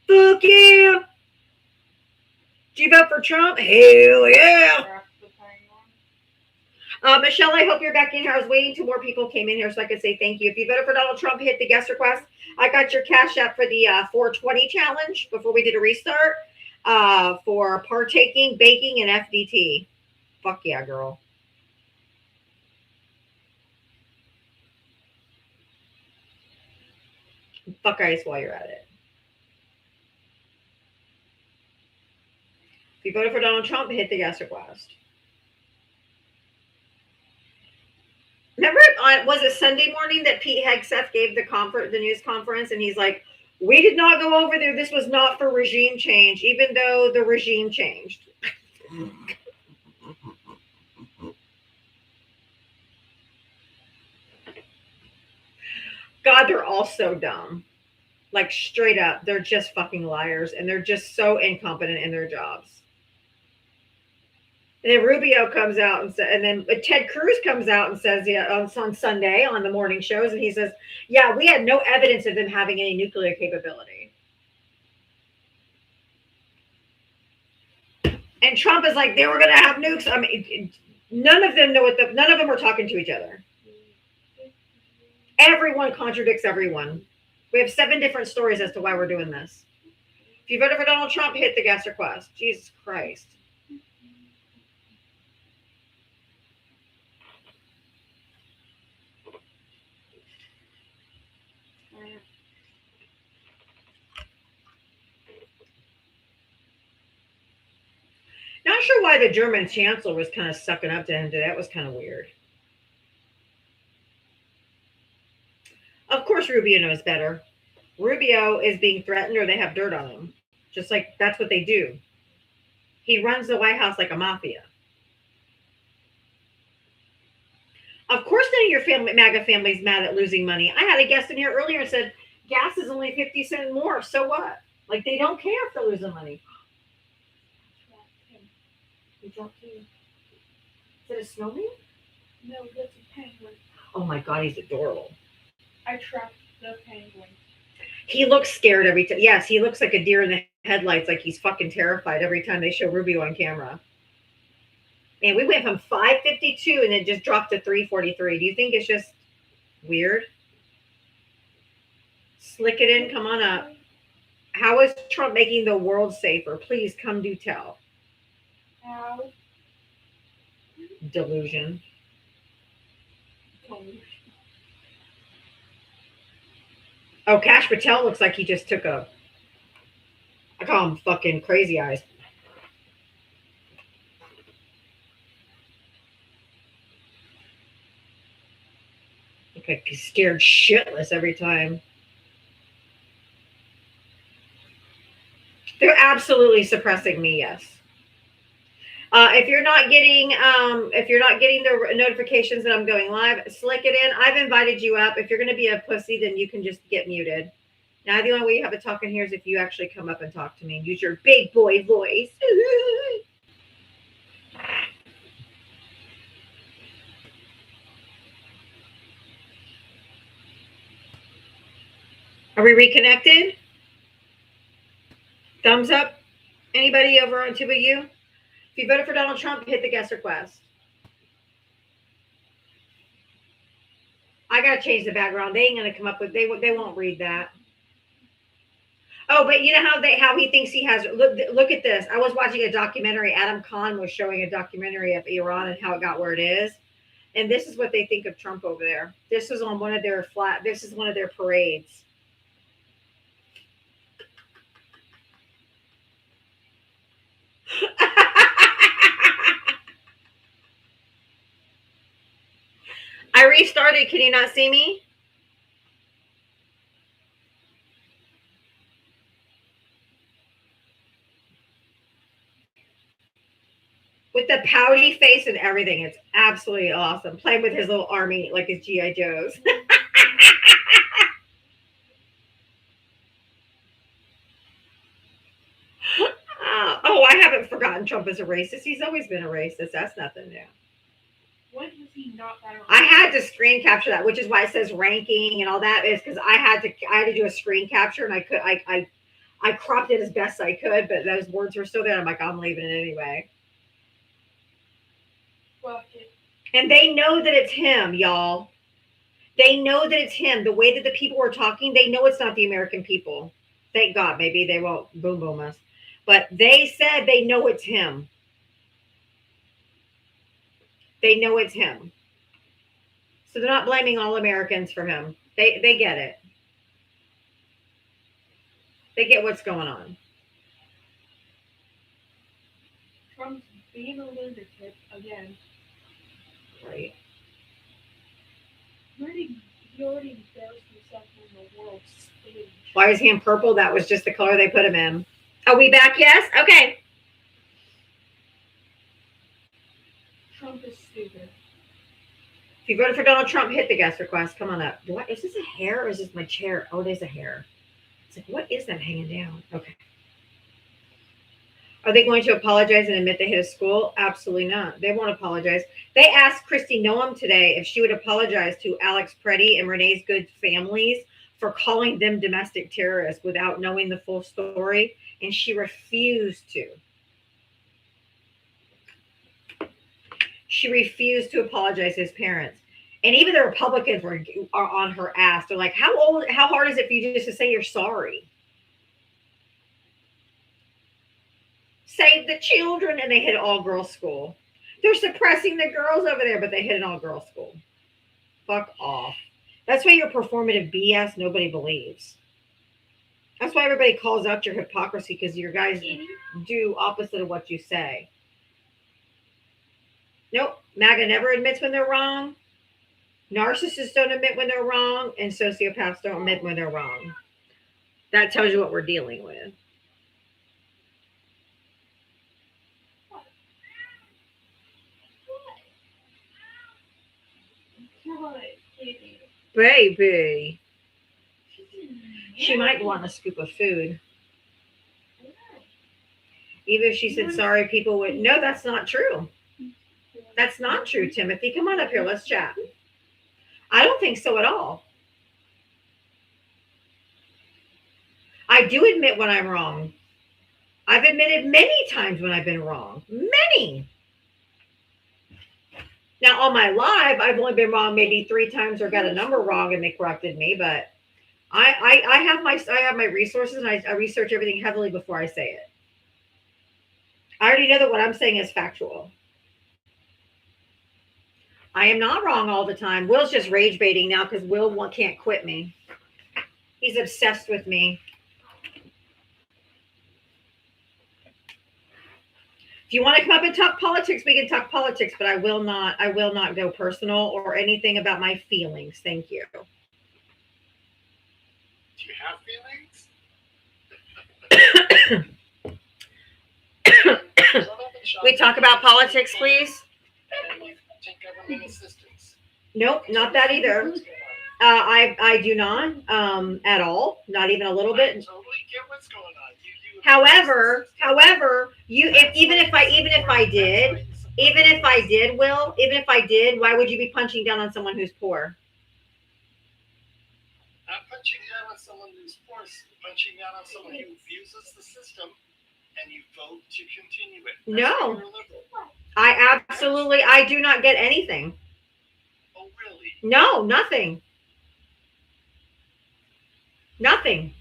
A: Fuck yeah. Did you vote for Trump? Hell yeah. Michelle, I hope you're back in here. I was waiting till more people came in here so I could say thank you. If you voted for Donald Trump, hit the guest request. I got your cash app for the 420 challenge before we did a restart for partaking, baking, and FDT. Fuck yeah, girl. Fuck ice while you're at it. If you voted for Donald Trump, hit the guest request. Remember, was it Sunday morning that Pete Hegseth gave the news conference, and he's like, "We did not go over there. This was not for regime change, even though the regime changed." God, they're all so dumb. Like, straight up, they're just fucking liars, and they're just so incompetent in their jobs. And then Rubio comes out and then Ted Cruz comes out and says, yeah, on Sunday on the morning shows, and he says, yeah, we had no evidence of them having any nuclear capability. And Trump is like, they were going to have nukes. I mean, none of them know none of them are talking to each other. Everyone contradicts everyone. We have 7 different stories as to why we're doing this. If you voted for Donald Trump, hit the guest request. Jesus Christ. Not sure why the German chancellor was kind of sucking up to him. That was kind of weird. Of course, Rubio knows better. Rubio is being threatened or they have dirt on him. Just like that's what they do. He runs the White House like a mafia. Of course, none of your MAGA family's mad at losing money. I had a guest in here earlier and said, gas is only 50 cents more. So what? Like, they don't care if they're losing money. Is it a snowman?
B: No, that's a penguin.
A: Oh my God, he's adorable.
B: I trapped the penguin.
A: He looks scared every time. Yes, he looks like a deer in the headlights, like he's fucking terrified every time they show Rubio on camera. And we went from 552 and it just dropped to 343. Do you think it's just weird? Slick it in, come on up. How is Trump making the world safer? Please come do tell.
B: How?
A: Delusion. Oh, Kash Patel looks like he just took I call him fucking crazy eyes. Look like he's scared shitless every time. They're absolutely suppressing me, yes. If you're not getting the notifications that I'm going live, slick it in. I've invited you up. If you're going to be a pussy, then you can just get muted. Now, the only way you have a talk in here is if you actually come up and talk to me and use your big boy voice. Are we reconnected? Thumbs up. Anybody over on Tuba U? If you voted for Donald Trump, hit the guest request. I gotta change the background. They ain't gonna come up with they won't read that. Oh, but you know how he thinks he has look at this. I was watching a documentary. Adam Khan was showing a documentary of Iran and how it got where it is. And this is what they think of Trump over there. This is on one of their parades. I restarted. Can you not see me? With the pouty face and everything. It's absolutely awesome. Playing with his little army like his G.I. Joes. Oh, I haven't forgotten Trump is a racist. He's always been a racist. That's nothing new.
B: What was he not that?
A: I had to screen capture that, which is why it says ranking and all that, is because I had to do a screen capture and I cropped it as best I could, but those words were still there. I'm like, I'm leaving it anyway.
B: Fuck it.
A: And they know that it's him, y'all. They know that it's him. The way that the people were talking, they know it's not the American people. Thank God. Maybe they won't boom boom us. But they said they know it's him. They know it's him. So they're not blaming all Americans for him. They get it. They get what's going on.
B: Trump's being a lunatic again.
A: Right.
B: He already embarrassed himself on the world stage.
A: Why is he in purple? That was just the color they put him in. Are we back? Yes? Okay.
B: Trump is stupid.
A: If you voted for Donald Trump, hit the guest request. Come on up. Is this a hair or is this my chair? Oh, it is a hair. It's like, what is that hanging down? Okay. Are they going to apologize and admit they hit a school? Absolutely not. They won't apologize. They asked Christy Noam today if she would apologize to Alex Preddy and Renee's Good families for calling them domestic terrorists without knowing the full story, and she refused to. She refused to apologize to his parents. And even the Republicans are on her ass. They're like, how hard is it for you just to say you're sorry? Save the children, and they hit an all-girls school. They're suppressing the girls over there, but they hit an all-girls school. Fuck off. That's why your performative BS nobody believes. That's why everybody calls out your hypocrisy, because your guys do opposite of what you say. Nope. MAGA never admits when they're wrong. Narcissists don't admit when they're wrong, and sociopaths don't admit when they're wrong. That tells you what we're dealing with. Baby. She might want a scoop of food. Even if she said sorry, people would. No, that's not true. That's not true, Timothy. Come on up here. Let's chat. I don't think so at all. I do admit when I'm wrong. I've admitted many times when I've been wrong. Many. Now, on my live, I've only been wrong maybe 3 times or got a number wrong and they corrected me. But I have my resources, and I research everything heavily before I say it. I already know that what I'm saying is factual. I am not wrong all the time. Will's just rage baiting now because Will can't quit me. He's obsessed with me. If you want to come up and talk politics, we can talk politics, but I will not go personal or anything about my feelings. Thank you.
D: Do you have feelings?
A: We talk about politics, please.
D: Take government assistance.
A: Nope, not that either. I do not at all. Not even a little bit.
D: I totally get what's going on.
A: However, even if I did, why would you be punching down on someone who's poor?
D: Not punching down on someone who's poor, punching down on someone who abuses the system, and you vote to continue it.
A: No. I do not get anything.
D: Oh, really?
A: No, nothing. Nothing.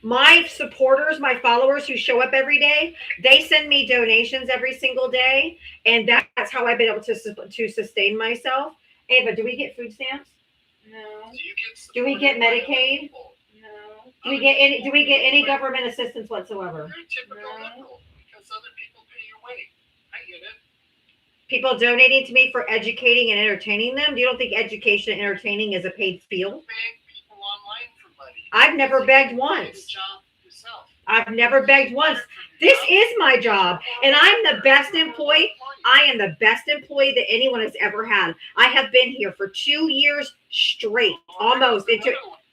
A: My supporters, my followers who show up every day, they send me donations every single day, and that's how I've been able to sustain myself. Ava, do we get food stamps?
B: No.
A: Do we get Medicaid?
B: No.
A: Do we get any government assistance whatsoever?
D: You're typical liberal because other people pay your way. I get it.
A: People donating to me for educating and entertaining them? You don't think education and entertaining is a paid field?
D: Beg people online for money.
A: I've never begged once. I've never begged once. This is my job, and I'm the best employee. I am the best employee that anyone has ever had. I have been here for 2 years straight, almost.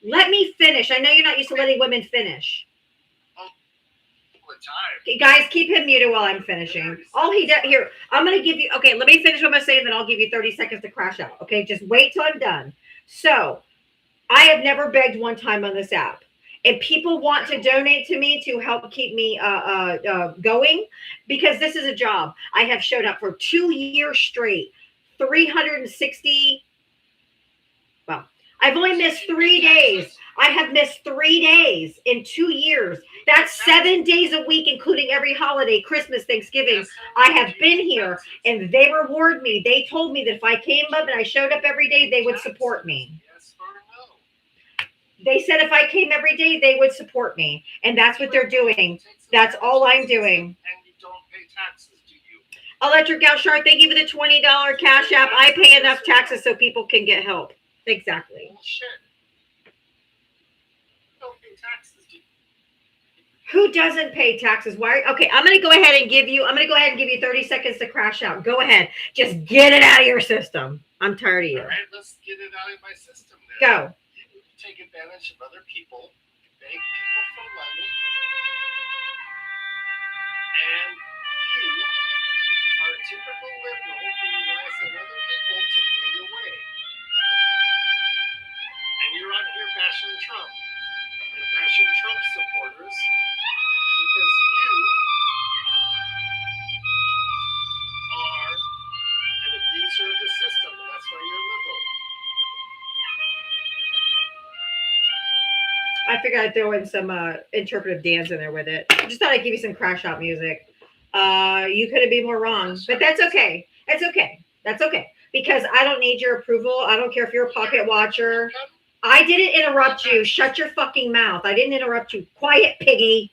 A: Let me finish. I know you're not used to letting women finish. Okay, guys, keep him muted while I'm finishing. All he does here, I'm going to give you, okay, let me finish what I'm saying, then I'll give you 30 seconds to crash out. Okay, just wait till I'm done. So, I have never begged one time on this app. And people want to donate to me to help keep me going because this is a job. I have showed up for 2 years straight, 360. Well, I've only missed 3 days. I have missed 3 days in 2 years. That's 7 days a week, including every holiday, Christmas, Thanksgiving. I have been here and they reward me. They told me that if I came up and I showed up every day, they would support me. They said if I came every day, they would support me. And that's what they're doing. That's all I'm doing.
D: And you don't pay taxes, do you?
A: Electric Gal Shark, thank you for the $20 Cash App. I pay enough taxes so people can get help. Exactly.
D: Bullshit. You don't pay taxes, do you?
A: Who doesn't pay taxes? Why? Okay, I'm going to go ahead and give you 30 seconds to crash out. Go ahead. Just get it out of your system. I'm tired of you.
D: All right, let's get it out of my system then.
A: Go.
D: Take advantage of other people, beg people for money, And you are a typical liberal who relies on other people to pay your way. And you're on here bashing Trump. And bashing Trump supporters because you are an abuser of the system, and that's why you're liberal.
A: I figured I'd throw in some interpretive dance in there with it. I just thought I'd give you some crash out music. You couldn't be more wrong, but that's okay. That's okay. That's okay. Because I don't need your approval. I don't care if you're a pocket watcher. I didn't interrupt you. Shut your fucking mouth. I didn't interrupt you. Quiet, piggy.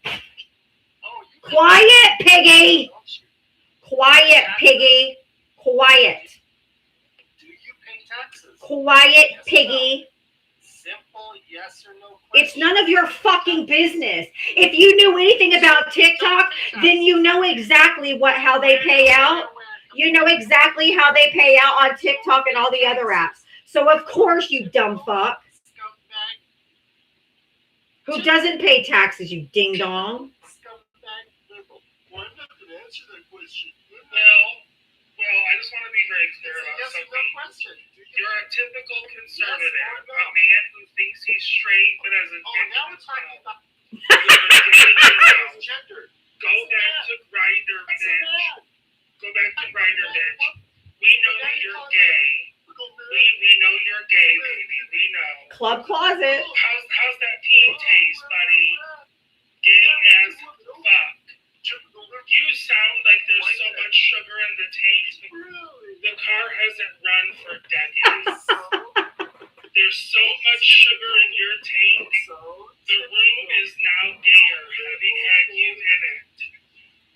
A: Quiet, piggy. Quiet, piggy. Quiet.
D: Do you pay taxes?
A: Quiet, piggy.
D: Simple yes or no question.
A: It's none of your fucking business. If you knew anything about TikTok, then you know exactly how they pay out. You know exactly how they pay out on TikTok and all the other apps. So of course, you dumb fuck. Who doesn't pay taxes, you ding dong?
D: Well, I'm not going to answer that question.
F: Well, I just want to be very clear about
D: Yes or no
F: something.
D: question.
F: You're a typical conservative,
D: Yes or no?
F: a man who thinks he's straight but has a
D: Oh,
F: dick
D: now
F: in
D: we're
F: his
D: talking
F: mouth.
D: about gender.
F: Go back to Grindr, bitch. Go back to Grindr, bitch. We know that you're gay. We know you're gay, baby. We know.
A: Club closet.
F: How's that teen taste, buddy? Gay as fuck. You sound like there's so much sugar in the tank. The car hasn't run for decades. There's so much sugar in your tank. The room is now gayer, having had you in it.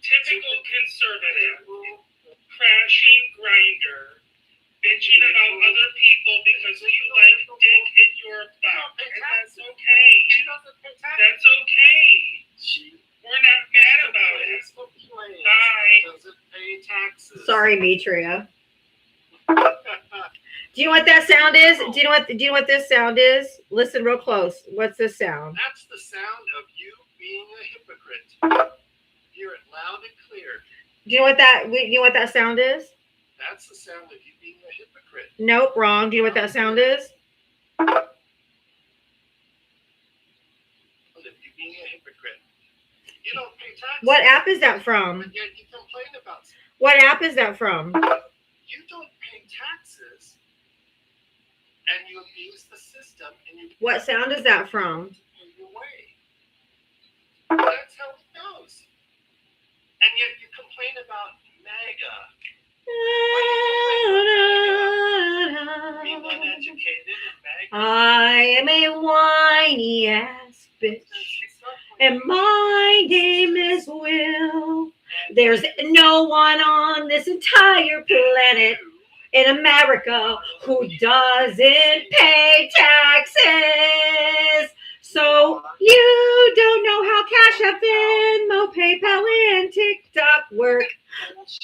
F: Typical conservative, crashing Grindr, bitching about other people because you like dick in your butt, and that's okay. That's okay. We're not mad about it. Bye.
D: Doesn't pay taxes.
A: Sorry, Mitria. Do you know what that sound is? Do you know what this sound is? Listen real close. What's this sound?
D: That's the sound of you being a hypocrite. Hear it loud and clear.
A: Do you know what that sound is?
D: That's the sound of you being a hypocrite.
A: Nope, wrong. Do you know what that sound is?
D: Of you being a hypocrite. You don't pay taxes.
A: What app is that from?
D: But yet you complain about it.
A: What app is that from?
D: You don't pay taxes, and you abuse the system, and you
A: What sound is that from?
D: pay your way. That's how it goes. And yet you complain about MAGA, being uneducated, and MAGA.
A: I am a whiny ass bitch, and my name is Will. There's no one on this entire planet in America who doesn't pay taxes. So you don't know how Cash App, Venmo, PayPal, and TikTok work.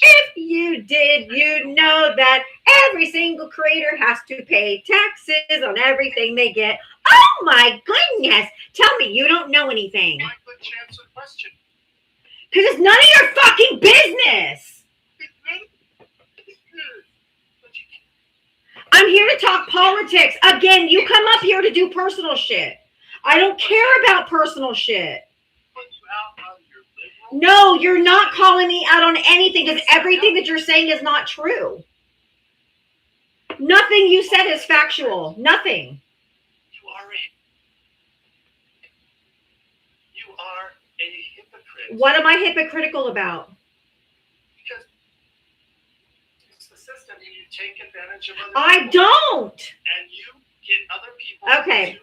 A: If you did, you'd know that every single creator has to pay taxes on everything they get. Oh my goodness! Tell me you don't know anything.
D: Why couldn't you answer the question?
A: Because it's none of your fucking business. I'm here to talk politics. Again, you come up here to do personal shit. I don't care about personal shit.
D: Put you out on your liberal.
A: No, you're not calling me out on anything because everything that you're saying is not true. Nothing you said is factual. Nothing.
D: You are a hypocrite.
A: What am I hypocritical about?
D: Because it's the system, and you take advantage of other
A: I
D: people.
A: don't.
D: And you get other people.
A: Okay.
D: to-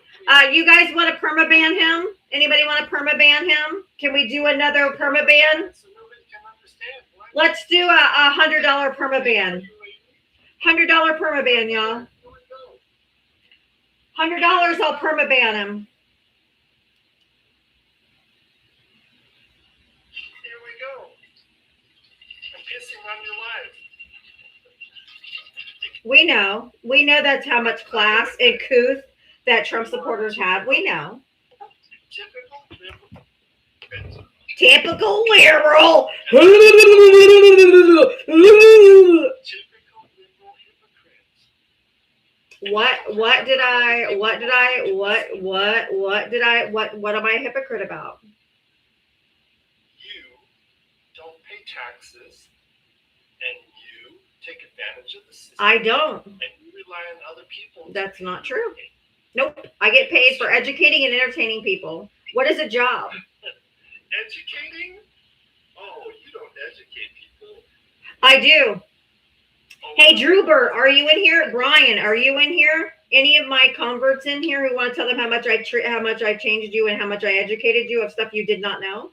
A: You guys want to permaban him? Anybody want to permaban him? Can we do another permaban?
D: So nobody can understand. Why?
A: Let's do a $100 permaban. $100 permaban, y'all.
D: Here we go.
A: $100, I'll permaban him.
D: Here we go. I'm pissing on your life.
A: We know that's how much class and couth that Trump supporters have. We know.
D: Typical liberal.
A: Typical liberal.
D: Typical liberal hypocrites.
A: What am I a hypocrite about?
D: You don't pay taxes, and you take advantage of the system.
A: I don't.
D: And you rely on other people.
A: That's not true. Nope. I get paid for educating and entertaining people. What is a job?
D: Educating? Oh, you don't educate people.
A: I do.
D: Oh,
A: Hey, Drewbert, are you in here? Brian, are you in here? Any of my converts in here who want to tell them how much I changed you and how much I educated you of stuff you did not know?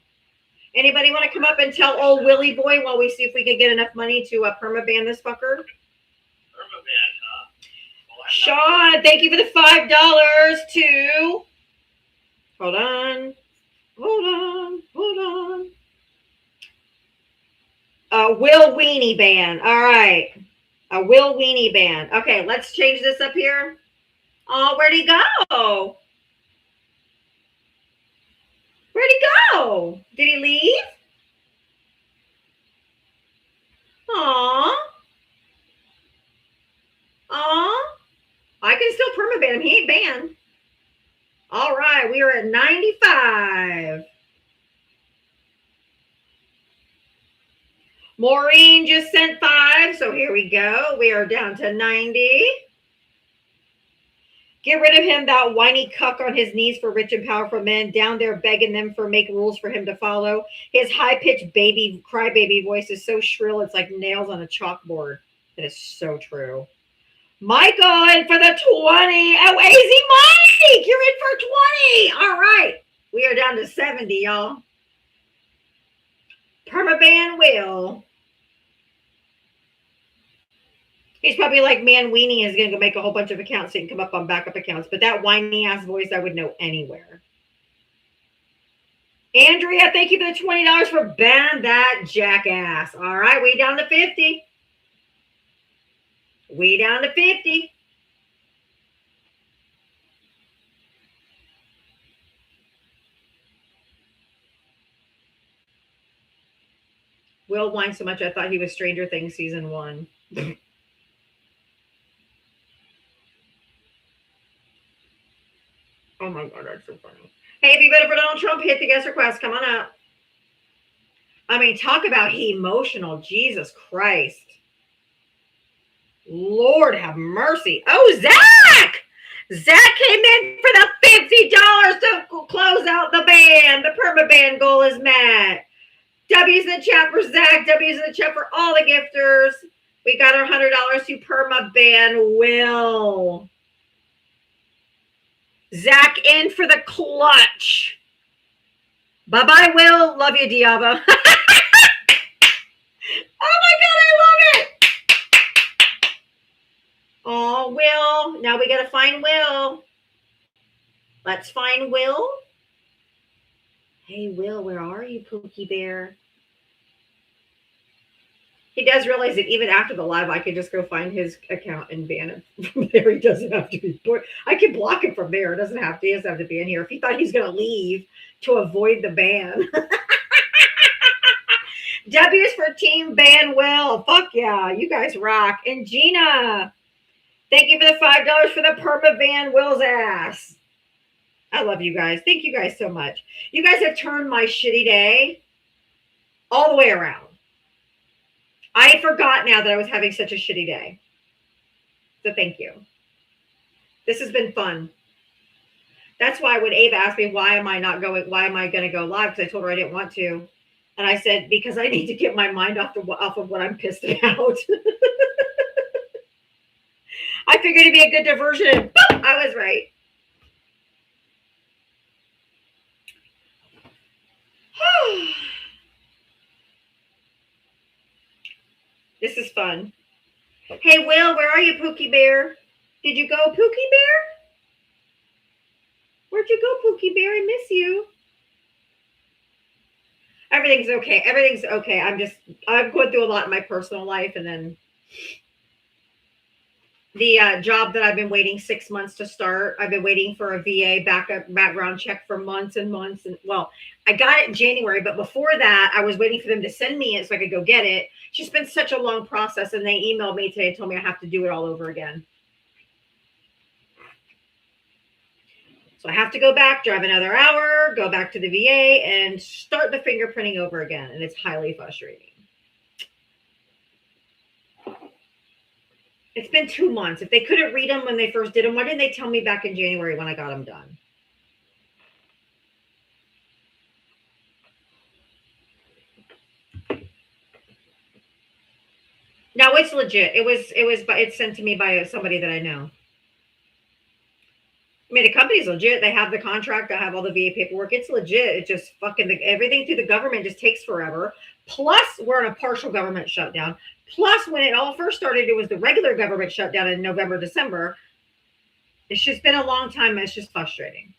A: Anybody want to come up and tell old Willie boy while we see if we can get enough money to permaban this fucker?
D: Permaban, huh? Well,
A: Sean, thank you for the $5 too. Hold on. Will Weenie Band. All right. A Will Weenie Band. Okay, let's change this up here. Oh, where'd he go? Where'd he go? Did he leave? Aw. I can still permaban him. He ain't banned. All right, we are at 95. Maureen just sent 5, so here we go. We are down to 90. Get rid of him, that whiny cuck on his knees for rich and powerful men, down there begging them for make rules for him to follow. His high-pitched baby crybaby voice is so shrill, it's like nails on a chalkboard. It is so true. Michael in for the 20. Oh, easy Mike, you're in for 20. All right, we are down to 70, y'all. Permaban Will. He's probably like, man, Weenie is going to go make a whole bunch of accounts so he can come up on backup accounts. But that whiny ass voice, I would know anywhere. Andrea, thank you for the $20 for ban that jackass. All right, we down to 50. We down to 50. Will whined so much I thought he was Stranger Things season 1. Oh my God, that's so funny. Hey, if you voted for Donald Trump, hit the guest request. Come on up. I mean, talk about emotional. Jesus Christ. Lord have mercy. Oh, Zach! Zach came in for the $50 to close out the band. The permaban goal is met. W's in the chat for Zach. W's in the chat for all the gifters. We got our $100 to permaban Will. Zach in for the clutch. Bye-bye, Will. Love you, Diaba. Oh, my God, I love it. Oh, Will. Now we got to find Will. Let's find Will. Hey, Will, where are you, Pookie Bear? He does realize that even after the live, I could just go find his account and ban him from there. He doesn't have to be. I can block him from there. It doesn't have to. He doesn't have to be in here. If he thought he's going to leave to avoid the ban. W's for Team Ban Will. Fuck yeah. You guys rock. And Gina, thank you for the $5 for the permaban Will's ass. I love you guys. Thank you guys so much. You guys have turned my shitty day all the way around. I forgot now that I was having such a shitty day. So thank you. This has been fun. That's why when Ava asked me, why am I going to go live? Because I told her I didn't want to. And I said, because I need to get my mind off of what I'm pissed about. I figured it'd be a good diversion. And boom, I was right. This is fun. Hey, Will, where are you, Pookie Bear? Did you go, Pookie Bear? Where'd you go, Pookie Bear? I miss you. Everything's okay. Everything's okay. I'm going through a lot in my personal life, and then the job that I've been waiting 6 months to start. I've been waiting for a VA background check for months and months. And well, I got it in January, but before that, I was waiting for them to send me it so I could go get it. It's just been such a long process. And they emailed me today and told me I have to do it all over again. So I have to go back, drive another hour, go back to the VA and start the fingerprinting over again. And it's highly frustrating. It's been 2 months. If they couldn't read them when they first did them, why didn't they tell me back in January when I got them done? No, it's legit. It's sent to me by somebody that I know. I mean, the company's legit. They have the contract. I have all the VA paperwork. It's legit. It just everything through the government just takes forever. Plus, we're in a partial government shutdown. Plus, when it all first started, it was the regular government shutdown in November, December. It's just been a long time. It's just frustrating.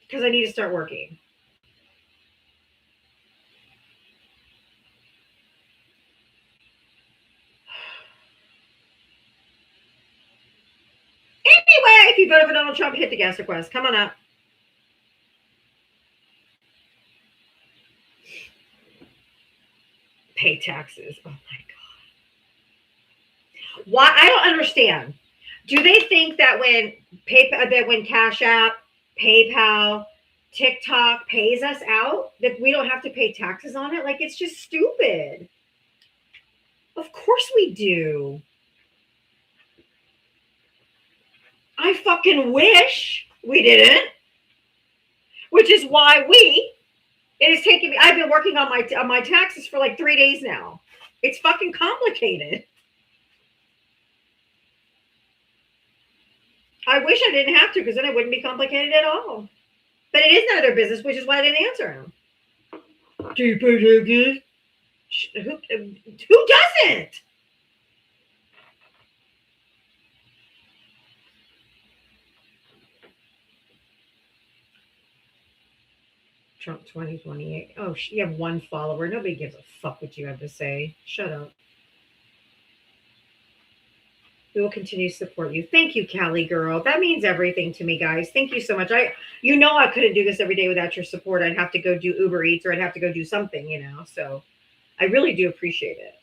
A: Because I need to start working. Anyway, if you voted for Donald Trump, hit the gas request. Come on up. Pay taxes. Oh my God. Why? I don't understand. Do they think that when Cash App, PayPal, TikTok pays us out, that we don't have to pay taxes on it? Like, it's just stupid. Of course we do. I fucking wish we didn't. Which is why it is taking me. I've been working on my taxes for like 3 days now. It's fucking complicated. I wish I didn't have to, because then it wouldn't be complicated at all. But it is none of their business, which is why I didn't answer them. Do you pay taxes? Who doesn't? Trump 2028. Oh, you have one follower. Nobody gives a fuck what you have to say. Shut up. We will continue to support you. Thank you, Callie girl. That means everything to me, guys. Thank you so much. I couldn't do this every day without your support. I'd have to go do Uber Eats, or I'd have to go do something, So I really do appreciate it.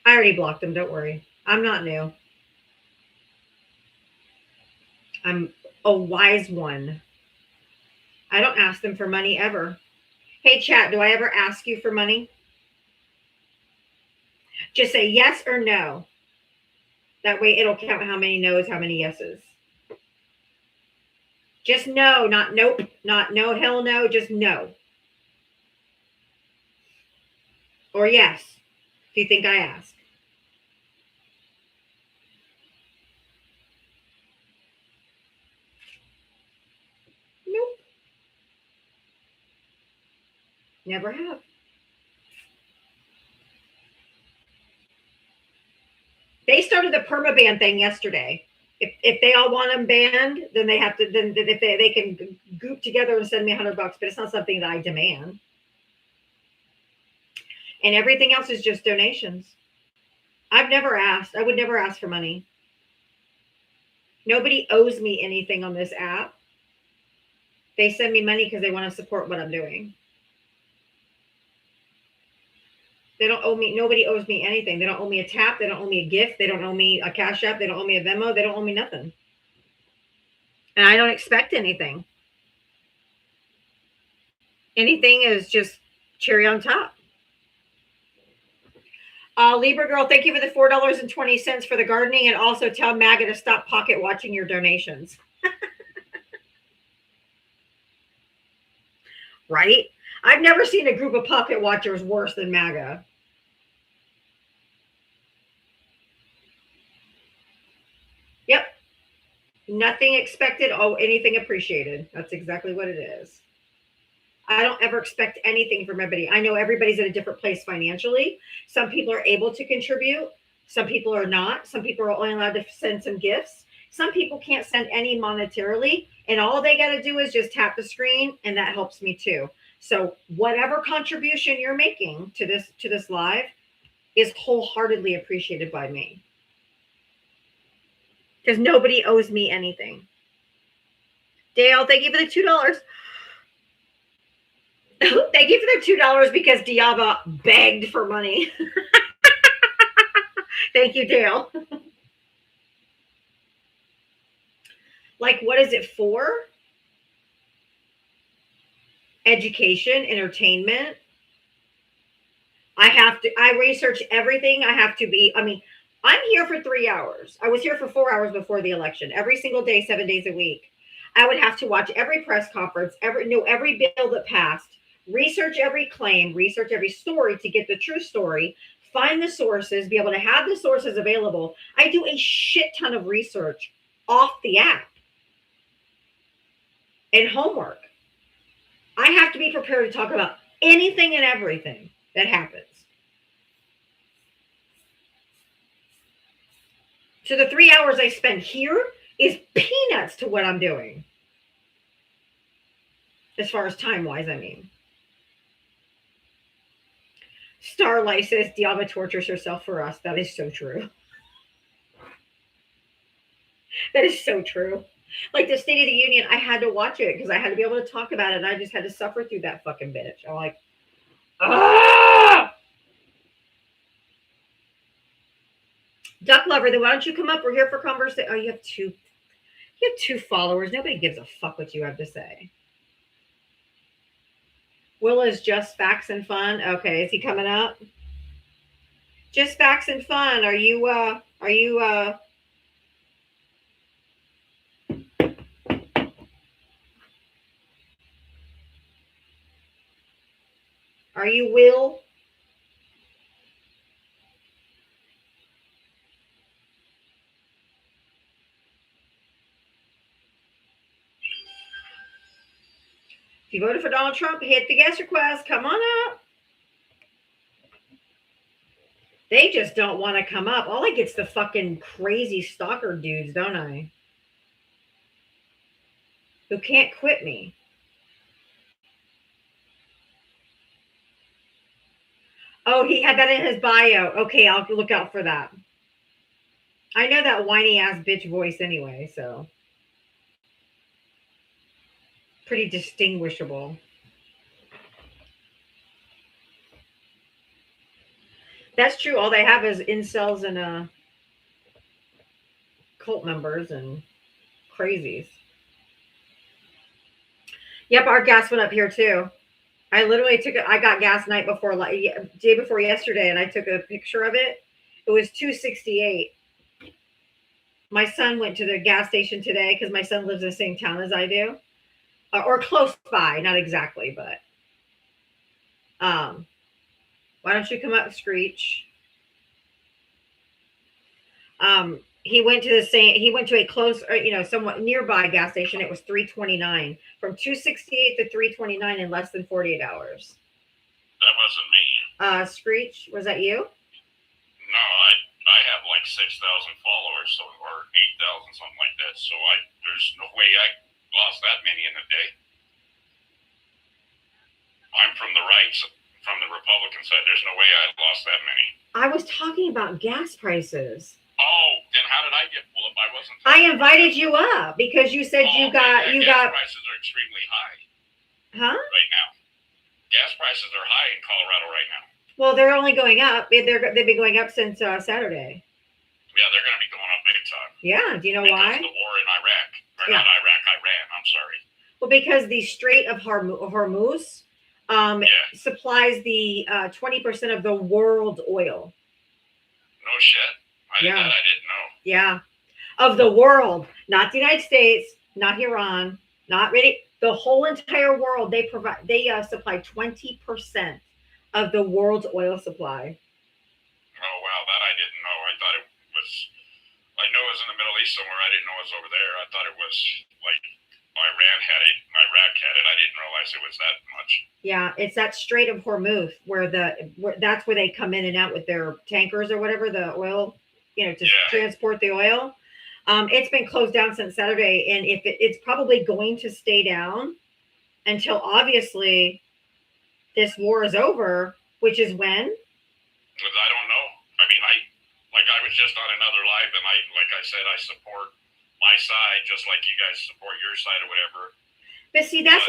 A: I already blocked them. Don't worry. I'm not new. I'm a wise one. I don't ask them for money ever. Hey, chat, do I ever ask you for money? Just say yes or no. That way it'll count how many no's, how many yeses. Just no, not nope, not no, hell no, just no. Or yes, if you think I ask. Nope. Never have. They started the permaban thing yesterday. If they all want them banned, then they have to. Then if they can goop together and send me $100, but it's not something that I demand. And everything else is just donations. I've never asked. I would never ask for money. Nobody owes me anything on this app. They send me money because they want to support what I'm doing. They don't owe me. Nobody owes me anything. They don't owe me a tap. They don't owe me a gift. They don't owe me a Cash App. They don't owe me a Venmo. They don't owe me nothing. And I don't expect anything. Anything is just cherry on top. Libra Girl, thank you for the $4.20 for the gardening, and also tell MAGA to stop pocket watching your donations. Right? I've never seen a group of pocket watchers worse than MAGA. Yep. Nothing expected. Oh, anything appreciated. That's exactly what it is. I don't ever expect anything from everybody. I know everybody's at a different place financially. Some people are able to contribute. Some people are not. Some people are only allowed to send some gifts. Some people can't send any monetarily. And all they got to do is just tap the screen, and that helps me too. So whatever contribution you're making to this live, is wholeheartedly appreciated by me. Because nobody owes me anything. Dale, thank you for the $2. Thank you for the $2 because Diaba begged for money. Thank you, Dale. Like, what is it for? Education, entertainment. I research everything. I'm here for 3 hours. I was here for 4 hours before the election, every single day, 7 days a week. I would have to watch every press conference, know every bill that passed, research every claim, research every story to get the true story, find the sources, be able to have the sources available. I do a shit ton of research off the app and homework. I have to be prepared to talk about anything and everything that happens. So the 3 hours I spend here is peanuts to what I'm doing. As far as time-wise, I mean. Starlight says Diaba tortures herself for us. That is so true. That is so true. Like the State of the Union, I had to watch it because I had to be able to talk about it, and I just had to suffer through that fucking bitch. I'm like, ah! Duck Lover, then why don't you come up? We're here for conversation. Oh, you have two followers. Nobody gives a fuck what you have to say. Will is just facts and fun. Okay, is he coming up? Just facts and fun. Are you Will? If you voted for Donald Trump, hit the guest request. Come on up. They just don't want to come up. All I get's the fucking crazy stalker dudes, don't I? Who can't quit me. Oh, he had that in his bio. Okay, I'll look out for that. I know that whiny ass bitch voice anyway, so. Pretty distinguishable. That's true. All they have is incels and cult members and crazies. Yep, our gas went up here too. I literally I got gas day before yesterday, and I took a picture of it. It was $2.68. My son went to the gas station today because my son lives in the same town as I do, or close by, not exactly, but why don't you come up, Screech? He went to a close, somewhat nearby gas station. It was $3.29, from $2.68 to $3.29 in less than 48 hours.
F: That wasn't me.
A: Screech, was that you?
F: No, I have like 6,000 followers, or 8,000, something like that. So there's no way I lost that many in a day. I'm from the right, from the Republican side. There's no way I lost that many.
A: I was talking about gas prices.
F: Oh, then how did I get pulled up? I wasn't.
A: I invited you up because you said you got.
F: Gas prices are extremely high.
A: Huh?
F: Right now, gas prices are high in Colorado right now.
A: Well, they're only going up. They've been going up since Saturday.
F: Yeah, they're going to be going up big time.
A: Yeah. Do you know
F: because
A: why?
F: Of the war in Iraq. Or not Iraq, Iran. I'm sorry.
A: Well, because the Strait of Hormuz supplies the 20% of the world oil.
F: No shit. I didn't know.
A: Yeah. Of the world, not the United States, not Iran, not really the whole entire world. They supply 20% of the world's oil supply.
F: Oh wow, that I didn't know. I thought it was. I know it was in the Middle East somewhere. I didn't know it was over there. I thought it was like Iran had it, Iraq had it. I didn't realize it was that much.
A: Yeah, it's that Strait of Hormuz where that's where they come in and out with their tankers or whatever, the oil, to transport the oil. It's been closed down since Saturday, and it's probably going to stay down until obviously this war is over, which is when?
F: I don't know.
G: Like I was just on another live, and like I said, I support my side just like you guys support your side or whatever.
A: But see, that's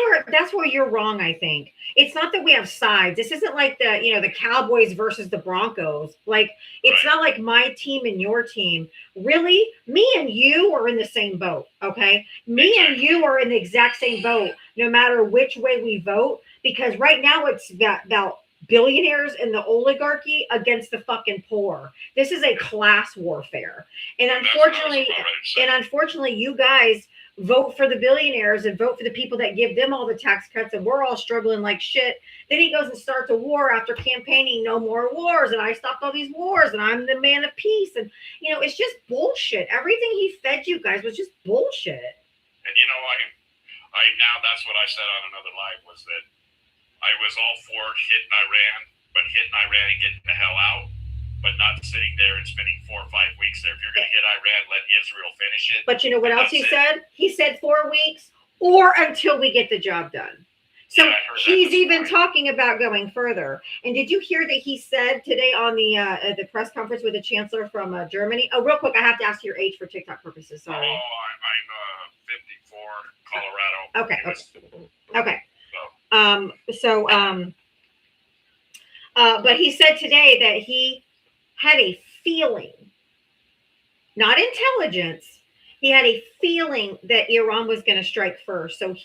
A: where you're wrong, I think. It's not that we have sides. This isn't like the Cowboys versus the Broncos. Like, it's not like my team and your team. Really, me and you are in the same boat, okay? Me and you are in the exact same boat, no matter which way we vote, because right now it's about billionaires and the oligarchy against the fucking poor. This is a class warfare. And unfortunately, you guys vote for the billionaires and vote for the people that give them all the tax cuts, and we're all struggling like shit. Then he goes and starts a war after campaigning, no more wars, and I stopped all these wars, and I'm the man of peace. And it's just bullshit. Everything he fed you guys was just bullshit.
G: And I now that's what I said on another live, was that I was all for hitting Iran, but hitting Iran and getting the hell out, but not sitting there and spending 4 or 5 weeks there. If you're going to hit Iran, let Israel finish it.
A: But you know what else he said? He said 4 weeks or until we get the job done. So he's even talking about going further. And did you hear that he said today on the press conference with the chancellor from Germany? Oh, real quick, I have to ask your age for TikTok purposes. Sorry.
G: Oh, I'm 54, Colorado.
A: Okay. But he said today that he had a feeling, not intelligence. He had a feeling that Iran was going to strike first. So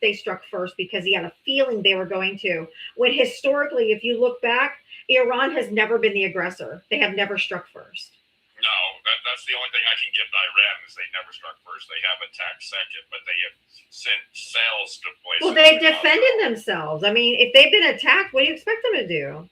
A: they struck first because he had a feeling they were going to. When historically, if you look back, Iran has never been the aggressor. They have never struck first.
G: No, that's the only thing I can give to Iran is they never struck first. They have attacked second, but they have sent sails to places.
A: Well, they've defended themselves. I mean, if they've been attacked, what do you expect them to do?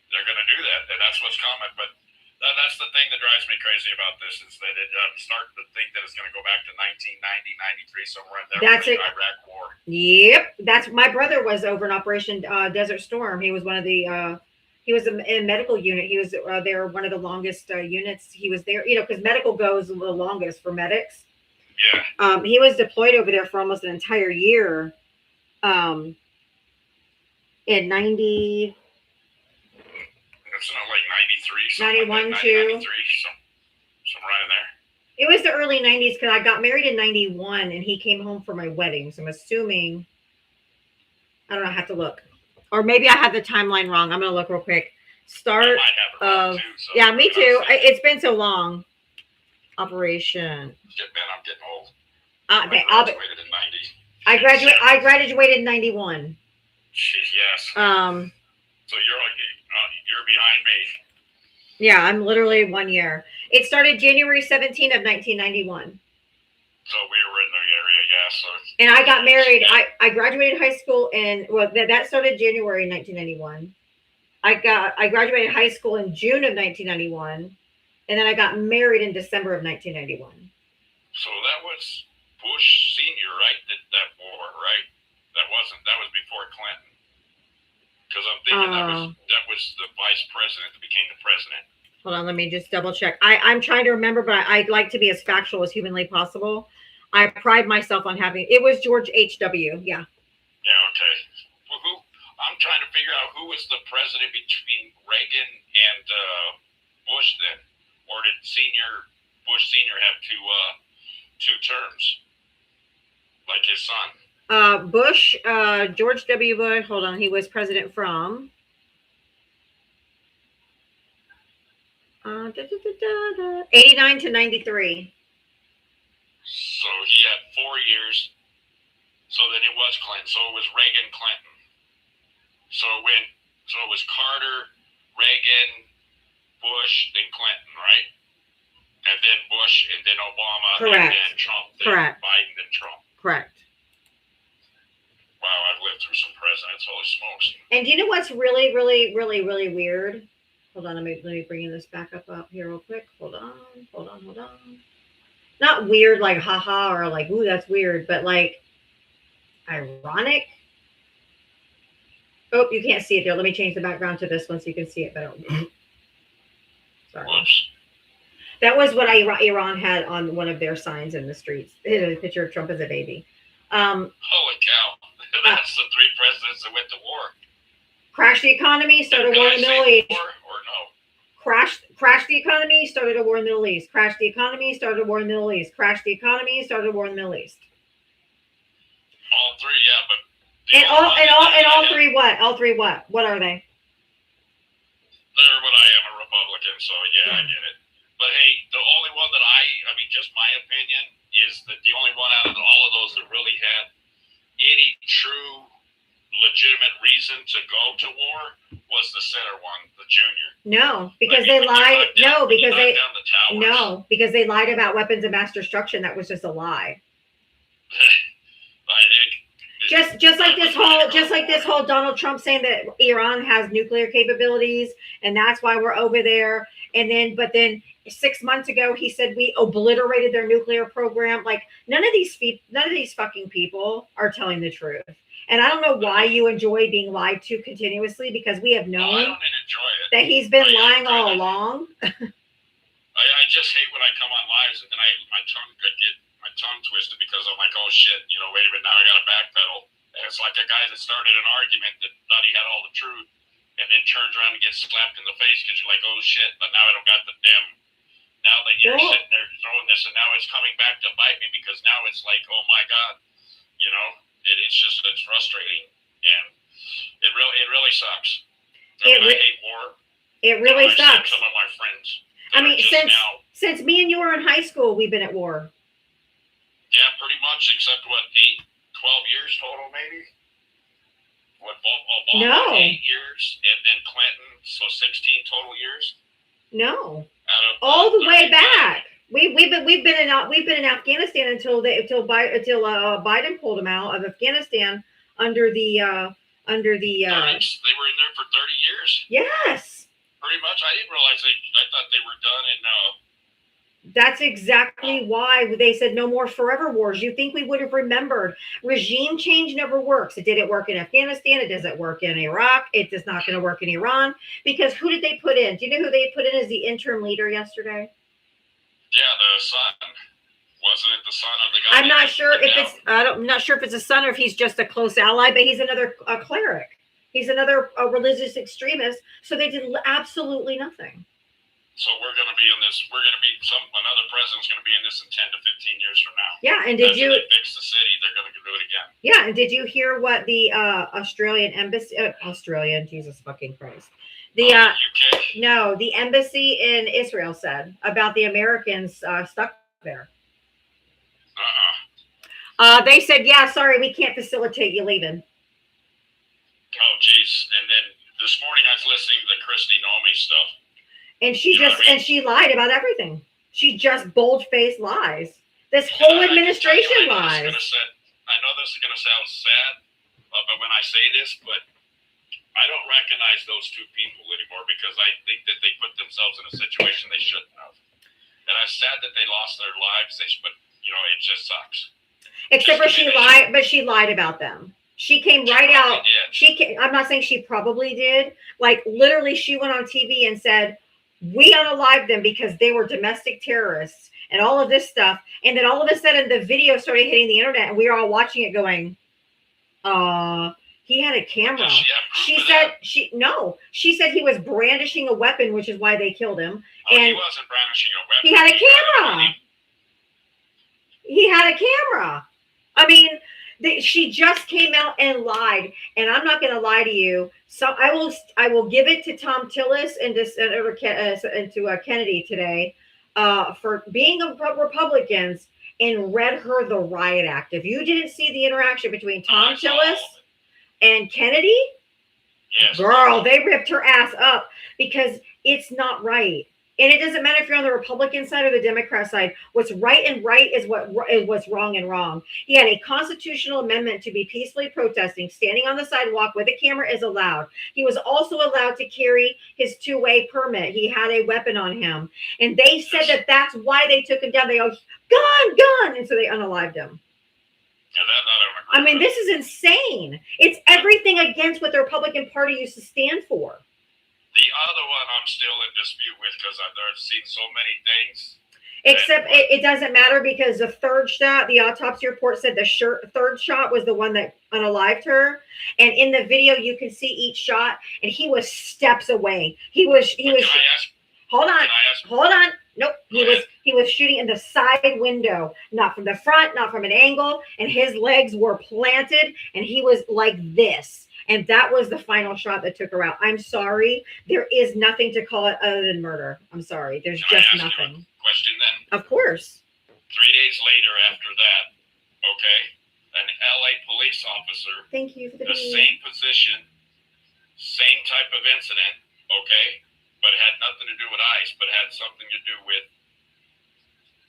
G: They're going to do that, and that's what's coming. But that's the thing that drives me crazy about this is that I'm starting to think that it's going to go back to 1990, 93, somewhere in there. That's it. Iraq War.
A: Yep. That's my brother was over in Operation Desert Storm. He was one of the he was in a medical unit. He was there one of the longest units. He was there, because medical goes the longest for medics.
G: Yeah.
A: He was deployed over there for almost an entire year. In 90.
G: It's not like 93.
A: 91
G: like
A: too.
G: 93, somewhere in there.
A: It was the early 90s because I got married in 91 and he came home for my wedding. So I'm assuming, I don't know, I have to look. Or maybe I have the timeline wrong. I'm going to look real quick. Start of, too, so yeah, me too. It's been so long. Operation.
G: I'm getting old.
A: Okay,
G: I graduated in 90.
A: I graduated in 91.
G: Yes. So you're behind me.
A: Yeah, I'm literally 1 year. It started January 17 of 1991.
G: So we were in the area, yeah. So.
A: And I got married. I graduated high school that started January 1991. I graduated high school in June of 1991, and then I got married in December of 1991.
G: So that was Bush Senior, right? That war, right? That was before Clinton. Because I'm thinking that was the vice president that became the president.
A: Hold on, let me just double check. I'm trying to remember, but I'd like to be as factual as humanly possible. I pride myself on it was George H.W. Yeah.
G: Yeah, okay. Well, I'm trying to figure out who was the president between Reagan and Bush then. Or did Bush Senior have two terms? Like his son?
A: Bush, George W. Bush, hold on, he was president from 89 to 93.
G: So he had 4 years. So then it was Clinton. So it was Reagan, Clinton. So it was Carter, Reagan, Bush, then Clinton, right? And then Bush, and then Obama,
A: correct.
G: And then Trump, then
A: correct.
G: Biden, then Trump.
A: Correct.
G: Wow, I've lived through some presidents. Holy smokes! And
A: do you know what's really, really, really, really weird? Hold on, let me bring this back up here real quick. Hold on. Not weird like haha or like ooh that's weird, but like ironic. Oh, you can't see it there. Let me change the background to this one so you can see it better. Sorry.
G: Whoops.
A: That was what Iran had on one of their signs in the streets. It is a picture of Trump as a baby.
G: Holy cow. That's the 3 presidents that went to war.
A: Crash the economy, start a war in the Middle East.
G: Or no?
A: Crash the economy, started a war in the Middle East. Crash the economy, started a war in the Middle East. Crash the economy, started a war in the Middle East.
G: All three, yeah, but
A: All three what? All three what? What are they?
G: They're what I am, a Republican, so yeah, I get it. But hey, the only one that I mean, just my opinion, is that the only one out of all of those that really had any true legitimate reason to go to war was the center one, the junior.
A: No, because
G: I mean,
A: they lied.
G: because
A: they lied about weapons of mass destruction. That was just a lie. Just like this whole Donald Trump saying that Iran has nuclear capabilities and that's why we're over there. But then 6 months ago he said we obliterated their nuclear program. Like none of these fucking people are telling the truth. And I don't know why you enjoy being lied to continuously, because we have known
G: I don't enjoy it.
A: that he's been lying all along.
G: I just hate when I come on lives and my tongue twisted because I'm like, oh shit, wait a minute, now I got to backpedal. And it's like a guy that started an argument that thought he had all the truth and then turns around and gets slapped in the face because you're like, oh shit, but now I don't got the damn. Now that you're sitting there throwing this, and now it's coming back to bite me because now it's like, oh my god, it's frustrating, and it really sucks. I hate war.
A: It really sucks.
G: Some of my friends.
A: I mean, since me and you were in high school, we've been at war.
G: Yeah, pretty much, except 12 years total, maybe. Obama,
A: No.
G: 8 years, and then Clinton, so 16 total years.
A: No,
G: All
A: the way back. We've been in Afghanistan until Biden pulled them out of Afghanistan under the.
G: They were in there for 30 years.
A: Yes.
G: Pretty much. I didn't realize I thought they were done in.
A: That's exactly why they said no more forever wars. You think we would have remembered? Regime change never works. It didn't work in Afghanistan. It doesn't work in Iraq. It is not going to work in Iran. Because who did they put in? Do you know who they put in as the interim leader yesterday?
G: Yeah, the son. Wasn't it the son of the guy?
A: I'm not sure if it's a son or if he's just a close ally, but he's another cleric. He's another religious extremist. So they did absolutely nothing.
G: So we're going to be in this. We're going to be another president's going to be in this in 10 to 15 years from now.
A: Yeah, and did you
G: fix the city? They're going to do it again.
A: Yeah, and did you hear what the Australian embassy? Jesus fucking Christ. The
G: UK?
A: No, the embassy in Israel said about the Americans stuck there. They said, "Yeah, sorry, we can't facilitate you leaving."
G: Oh, geez. And then this morning I was listening to the Kristi Noemi stuff.
A: And she lied about everything. She just bold-faced lies. This whole administration lies.
G: I know this is going to sound sad, but when I say this, but I don't recognize those two people anymore because I think that they put themselves in a situation they shouldn't have. And I'm sad that they lost their lives, but it just sucks.
A: Except for she lied about them. She came right out. I'm not saying she probably did. Like literally, she went on TV and said, "We unalived them because they were domestic terrorists," and all of this stuff. And then all of a sudden, the video started hitting the internet, and we were all watching it, going, he had a camera." She said he was brandishing a weapon, which is why they killed him. And
G: he wasn't brandishing a weapon.
A: He had a camera. He had a camera. I mean, she just came out and lied, and I'm not going to lie to you. So I will give it to Tom Tillis and to Kennedy today for being a Republicans and read her the riot act. If you didn't see the interaction between Tom Tillis and Kennedy,
G: yes,
A: girl, they ripped her ass up because it's not right. And it doesn't matter if you're on the Republican side or the Democrat side. What's right and right is what's wrong and wrong. He had a constitutional amendment to be peacefully protesting. Standing on the sidewalk with a camera is allowed. He was also allowed to carry his two-way permit. He had a weapon on him. And they said that that's why they took him down. They go, gun! And so they unalived him.
G: Yeah,
A: I mean, this is insane. It's everything against what the Republican Party used to stand for.
G: The other one I'm still in dispute with because I've seen so many things.
A: Except it doesn't matter because the third shot, the autopsy report said the third shot was the one that unalived her. And in the video, you can see each shot, and he was steps away. He was Hold on.
G: Can I ask?
A: Hold on. Nope.
G: Go ahead.
A: He was shooting in the side window, not from the front, not from an angle, and his legs were planted and he was like this. And that was the final shot that took her out. I'm sorry. There is nothing to call it other than murder. I'm sorry. There's
G: Can I
A: just
G: ask you
A: nothing.
G: a question then?
A: Of course.
G: 3 days later after that, okay, an LA police officer,
A: Thank you for the
G: the
A: beat.
G: same position, same type of incident, okay, but it had nothing to do with ICE, but had something to do with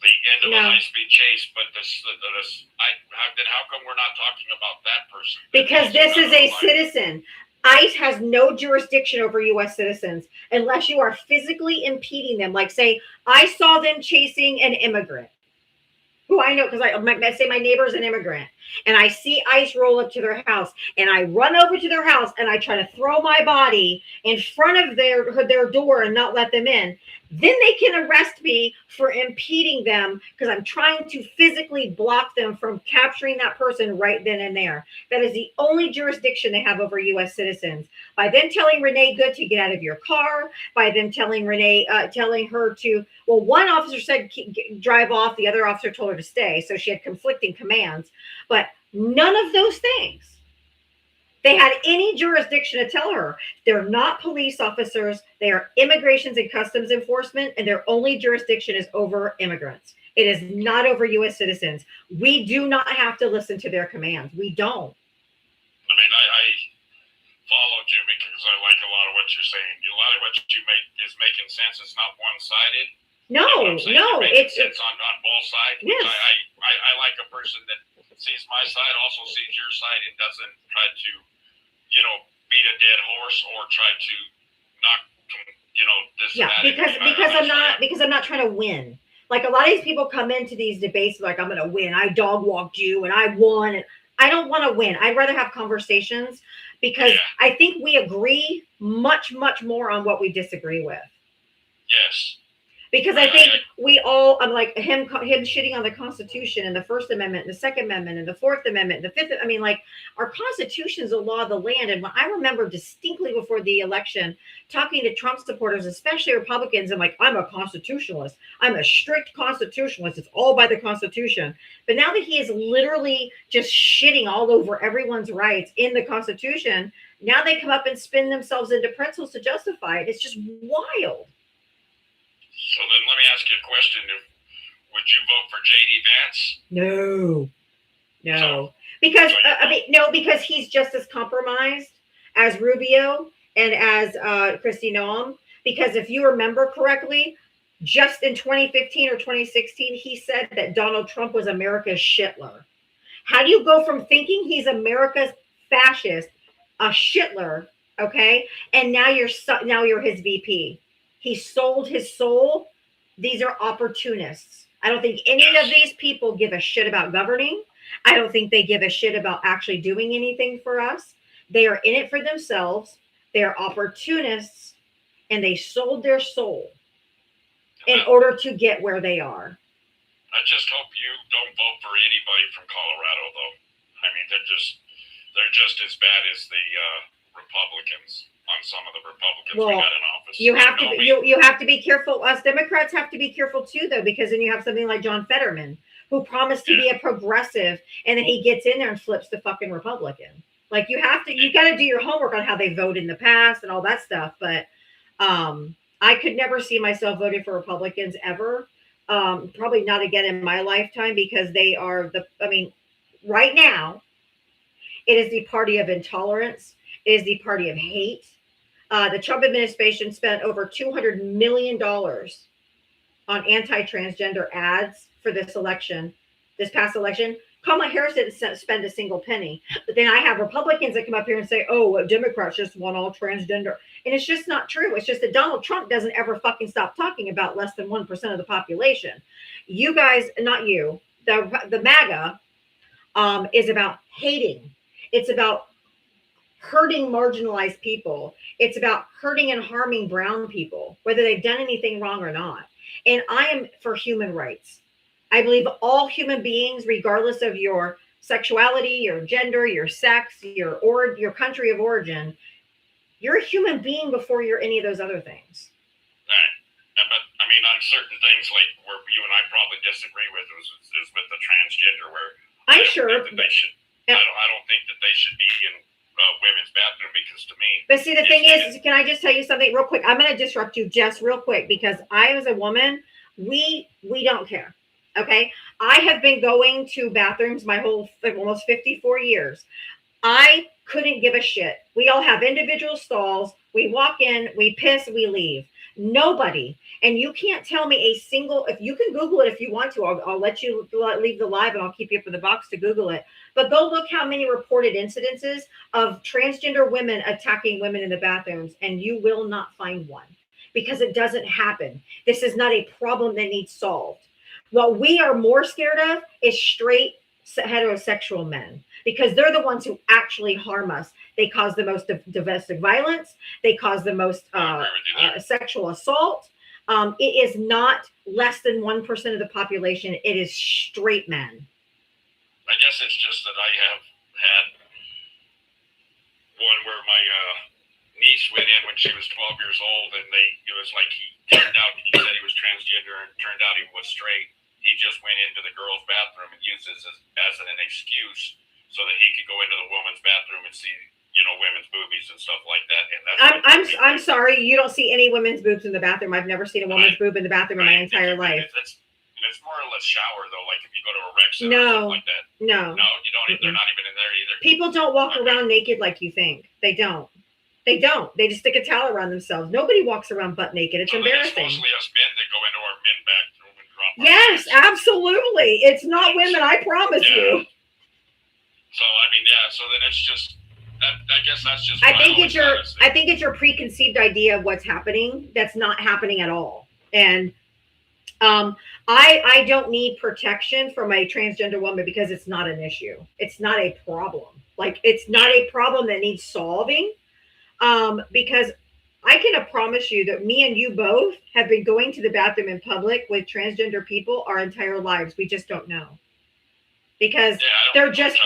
G: the end of a
A: No.
G: high-speed chase. But then how come we're not talking about that person?
A: Because this is a citizen. ICE has no jurisdiction over U.S. citizens unless you are physically impeding them. Like, say, I saw them chasing an immigrant who I know because I say my neighbor's an immigrant, and I see ICE roll up to their house, and I run over to their house, and I try to throw my body in front of their door and not let them in. Then they can arrest me for impeding them because I'm trying to physically block them from capturing that person right then and there. That is the only jurisdiction they have over U.S. citizens. By them telling Renee Good to get out of your car, by them telling telling her to, well, one officer said drive off, the other officer told her to stay, so she had conflicting commands. But none of those things they had any jurisdiction to tell her. They're not police officers. They are immigrations and customs enforcement, and their only jurisdiction is over immigrants. It is not over U.S. citizens. We do not have to listen to their commands. We don't.
G: I mean, I followed you because I like a lot of what you're saying. A lot of what you make is making sense. It's not one-sided.
A: No,
G: it's on both sides.
A: Yes.
G: I like a person that sees my side, also sees your side, and doesn't try to, beat a dead horse or try to knock, this.
A: Yeah, because I'm not trying to win. Like a lot of these people come into these debates like I'm going to win. I dog walked you and I won. And I don't want to win. I'd rather have conversations because I think we agree much, much more on what we disagree with.
G: Yes.
A: Because I think we all, I'm like him shitting on the Constitution and the First Amendment, and the Second Amendment, and the Fourth Amendment, and the Fifth. I mean, like our Constitution is the law of the land. And when I remember distinctly before the election talking to Trump supporters, especially Republicans, I'm like, I'm a constitutionalist. I'm a strict constitutionalist. It's all by the Constitution. But now that he is literally just shitting all over everyone's rights in the Constitution, now they come up and spin themselves into pretzels to justify it. It's just wild.
G: So then let me ask you a question. Would you vote for J.D. Vance?
A: No. Because, because he's just as compromised as Rubio and as Kristi Noem. Because if you remember correctly, just in 2015 or 2016, he said that Donald Trump was America's Shitler. How do you go from thinking he's America's fascist, a Shitler, okay, and now you're his VP? He sold his soul. These are opportunists. I don't think any of these people give a shit about governing. I don't think they give a shit about actually doing anything for us. They are in it for themselves. They are opportunists, and they sold their soul in order to get where they are.
G: I just hope you don't vote for anybody from Colorado, though. I mean, they're just as bad as the Republicans. On some of the Republicans we got in office.
A: You have to be careful. Us Democrats have to be careful too, though, because then you have something like John Fetterman, who promised to be a progressive, and then he gets in there and flips the fucking Republican. Like you got to do your homework on how they voted in the past and all that stuff. But I could never see myself voting for Republicans ever. Probably not again in my lifetime, because they are right now, it is the party of intolerance. It is the party of hate. The Trump administration spent over $200 million on anti-transgender ads for this past election. Kamala Harris didn't spend a single penny. But then I have Republicans that come up here and say, oh, Democrats just want all transgender. And it's just not true. It's just that Donald Trump doesn't ever fucking stop talking about less than 1% of the population. You guys, not you, the MAGA is about hating. It's about hurting marginalized people. It's about hurting and harming brown people, whether they've done anything wrong or not. And I am for human rights. I believe all human beings, regardless of your sexuality, your gender, your sex, your country of origin, you're a human being before you're any of those other things.
G: Right. But I mean, on certain things like where you and I probably disagree with is with the transgender, where
A: I'm
G: I don't
A: sure.
G: think that they should.
A: Yeah.
G: I don't think that they should be in women's bathroom, because to me,
A: But see, the thing is, can I just tell you something real quick? I'm going to disrupt you just real quick because I, as a woman, we don't care. Okay, I have been going to bathrooms my whole almost 54 years. I couldn't give a shit. We all have individual stalls. We walk in, we piss, we leave. Nobody. And you can't tell me a single, if you can Google it if you want to, I'll let you leave the live and I'll keep you up in the box to Google it. But go look how many reported incidences of transgender women attacking women in the bathrooms, and you will not find one because it doesn't happen. This is not a problem that needs solved. What we are more scared of is straight heterosexual men, because they're the ones who actually harm us. They cause the most domestic violence. They cause the most sexual assault. It is not less than 1% of the population. It is straight men.
G: I guess it's just that I have had one where my niece went in when she was 12 years old, and it was like he said he was transgender, and turned out he was straight. He just went into the girls' bathroom and used this as an excuse so that he could go into the women's bathroom and see, women's boobies and stuff like that. And
A: I'm sorry, you don't see any women's boobs in the bathroom. I've never seen a woman's boob in the bathroom in my entire life.
G: It's more or less shower though. Like if you go to a rec center or something like that.
A: No,
G: you don't. They're not even in there either.
A: People don't walk around naked like you think. They don't. They just stick a towel around themselves. Nobody walks around butt naked. It's embarrassing.
G: It's mostly us men that go into our men bathroom and drop.
A: Yes, absolutely. It's not women. I promise you.
G: So I mean, So then it's just. I guess that's just.
A: I think it's your preconceived idea of what's happening that's not happening at all. And I don't need protection from a transgender woman because it's not an issue. It's not a problem. Like, it's not a problem that needs solving. Because I can promise you that me and you both have been going to the bathroom in public with transgender people our entire lives. We just don't know. Because they're just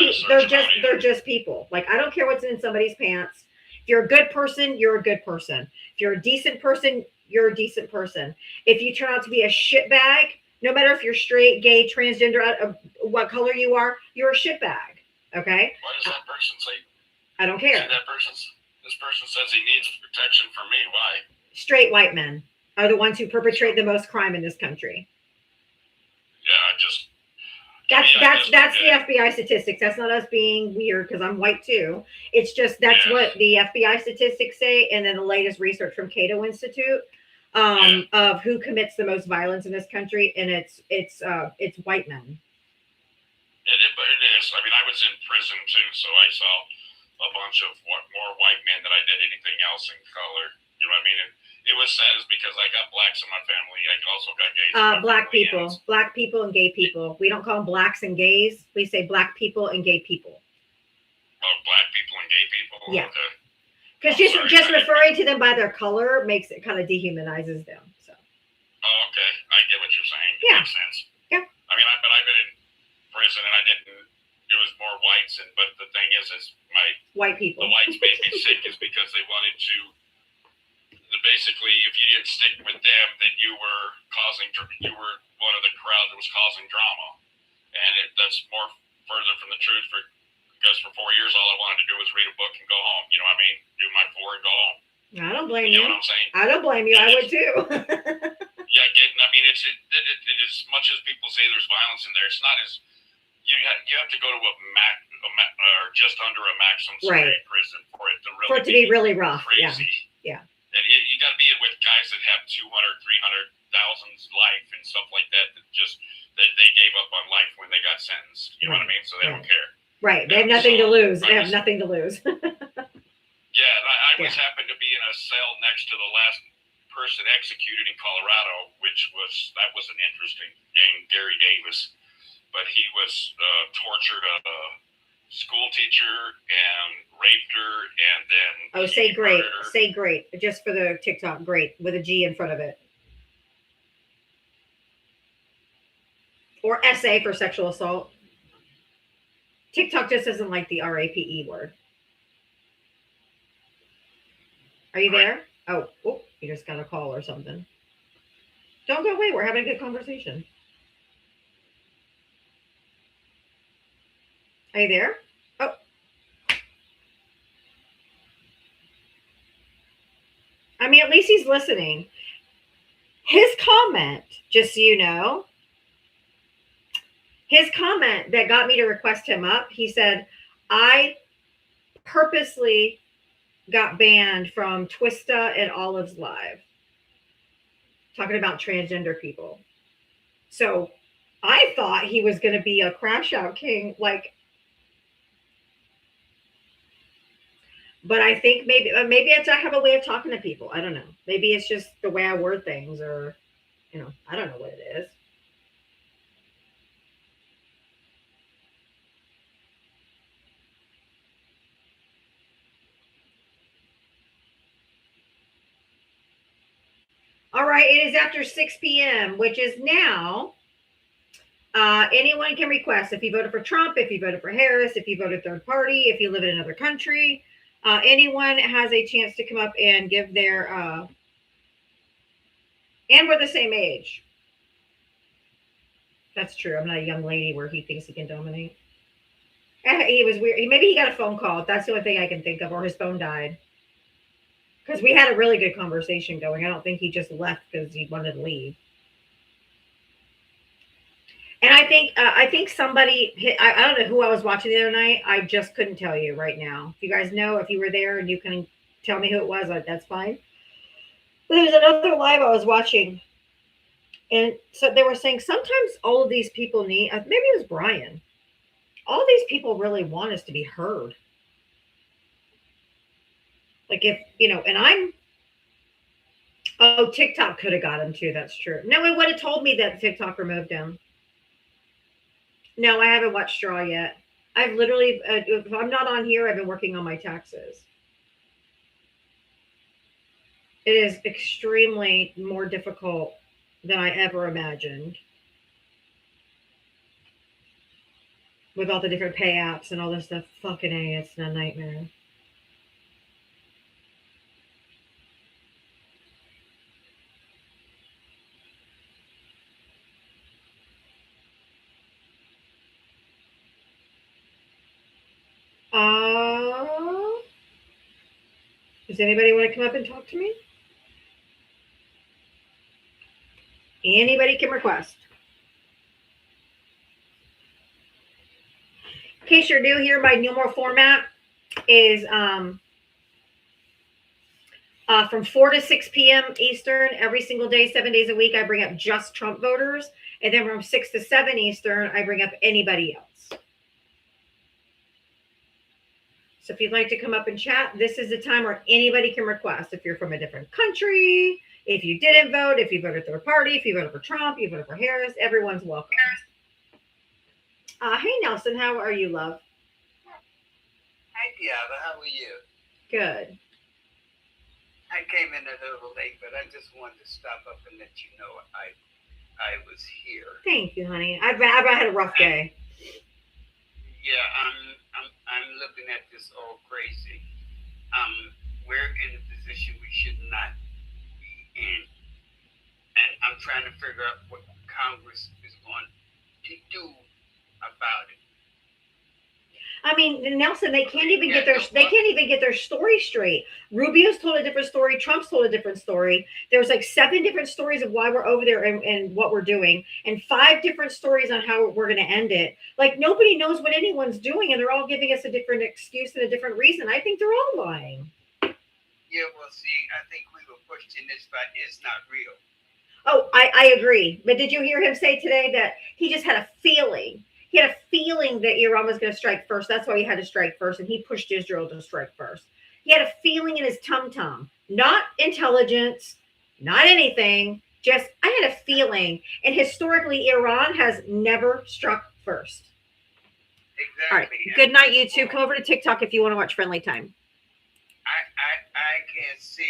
A: people. Like, I don't care what's in somebody's pants. If you're a good person, you're a good person. If you're a decent person, you're a decent person. If you turn out to be a shitbag, no matter if you're straight, gay, transgender, what color you are, you're a shitbag. Okay?
G: Why does that person say?
A: I don't care.
G: This person says he needs protection from me. Why?
A: Straight white men are the ones who perpetrate the most crime in this country. That's the FBI statistics. That's not us being weird because I'm white too. It's just that's what the FBI statistics say, and then the latest research from Cato Institute of who commits the most violence in this country, and it's white men.
G: It is. I mean, I was in prison too, so I saw a bunch of more white men than I did anything else in color. You know what I mean? It was sad is because I got blacks in my family. I also got gays.
A: Black people and gay people. We don't call them blacks and gays. We say black people and gay people.
G: Oh, black people and gay people.
A: Yeah.
G: Okay.
A: Because just referring to them by their color makes it kind of dehumanizes them. So.
G: Oh, okay. I get what you're saying.
A: Yeah.
G: Makes sense.
A: Yeah.
G: I mean, but I've been in prison and I didn't. It was more whites, but the thing is
A: white people.
G: The whites made me sick is because they wanted to. Basically, if you didn't stick with them, then you were one of the crowd that was causing drama, and that's more further from the truth. Because for 4 years, all I wanted to do was read a book and go home. You know what I mean? Do my 4 and go home.
A: I don't blame you.
G: You know what I'm saying?
A: I don't blame you. I would too.
G: I mean, it is as much as people say there's violence in there. It's not as you have to go to or just under a maximum security prison for it to
A: be really rough.
G: Crazy.
A: Yeah.
G: And you got to be with guys that have 200,000, 300,000 life and stuff like that. That they gave up on life when they got sentenced. You know what I mean? So they don't care.
A: Right. They have nothing to lose. They have nothing to lose.
G: Yeah, I was happened to be in a cell next to the last person executed in Colorado, that was an interesting game, Gary Davis. But he was tortured a school teacher and raped her, and then
A: say great, just for the TikTok, great with a G in front of it, or SA for sexual assault. TikTok just doesn't like the RAPE word. Are you there? Oh, you just got a call or something. Don't go away. We're having a good conversation. Are you there? Oh. I mean, at least he's listening. His comment, just so you know, his comment that got me to request him up, he said, I purposely got banned from Twista and Olive's Live. Talking about transgender people. So I thought he was going to be a crash out king, like, but I think maybe it's I have a way of talking to people. I don't know. Maybe it's just the way I word things, or I don't know what it is. All right, it is after 6 p.m., which is now. Anyone can request. If you voted for Trump, if you voted for Harris, if you voted third party, if you live in another country, anyone has a chance to come up and give their. And we're the same age. That's true. I'm not a young lady where he thinks he can dominate. He was weird. Maybe he got a phone call. That's the only thing I can think of, or his phone died. Because we had a really good conversation going. I don't think he just left because he wanted to leave. And I think somebody, I don't know who I was watching the other night. I just couldn't tell you right now. If you guys know, if you were there and you can tell me who it was, that's fine. But there's another live I was watching. And so they were saying sometimes all of these people need, maybe it was Brian. All these people really want us to be heard. Like if, and TikTok could have got him too. That's true. No, it would have told me that TikTok removed him. No, I haven't watched Straw yet. I've literally, if I'm not on here, I've been working on my taxes. It is extremely more difficult than I ever imagined. With all the different pay apps and all this stuff. Fucking A, it's a nightmare. Does anybody want to come up and talk to me? Anybody can request. In case you're new here, my new more format is from 4 to 6 p.m. Eastern every single day, 7 days a week. I bring up just Trump voters. And then from 6 to 7 Eastern, I bring up anybody else. So if you'd like to come up and chat, this is the time where anybody can request. If you're from a different country, if you didn't vote, if you voted third party, if you voted for Trump, you voted for Harris, everyone's welcome. Hey, Nelson, how are you, love?
H: Hi, Diana. How are you?
A: Good.
H: I came in a little late, but I just wanted to stop up and let you know I was here.
A: Thank you, honey. I've had a rough day.
H: Yeah, I'm looking at this all crazy. We're in a position we should not be in, and I'm trying to figure out what Congress is going to do about it.
A: I mean, Nelson, they can't even get their story straight. Rubio's told a different story. Trump's told a different story. There's like 7 different stories of why we're over there and what we're doing, and 5 different stories on how we're going to end it. Like nobody knows what anyone's doing, and they're all giving us a different excuse and a different reason. I think they're all lying.
H: Yeah, well, see, I think we were pushed in this, but it's not real.
A: Oh, I agree. But did you hear him say today that he just had a feeling? He had a feeling that Iran was going to strike first. That's why he had to strike first, and he pushed Israel to strike first. He had a feeling in his tum-tum, not intelligence, not anything, just I had a feeling. And historically, Iran has never struck first.
H: Exactly.
A: All right. Good night, YouTube. Come over to TikTok if you want to watch Friendly Time.
H: I can't see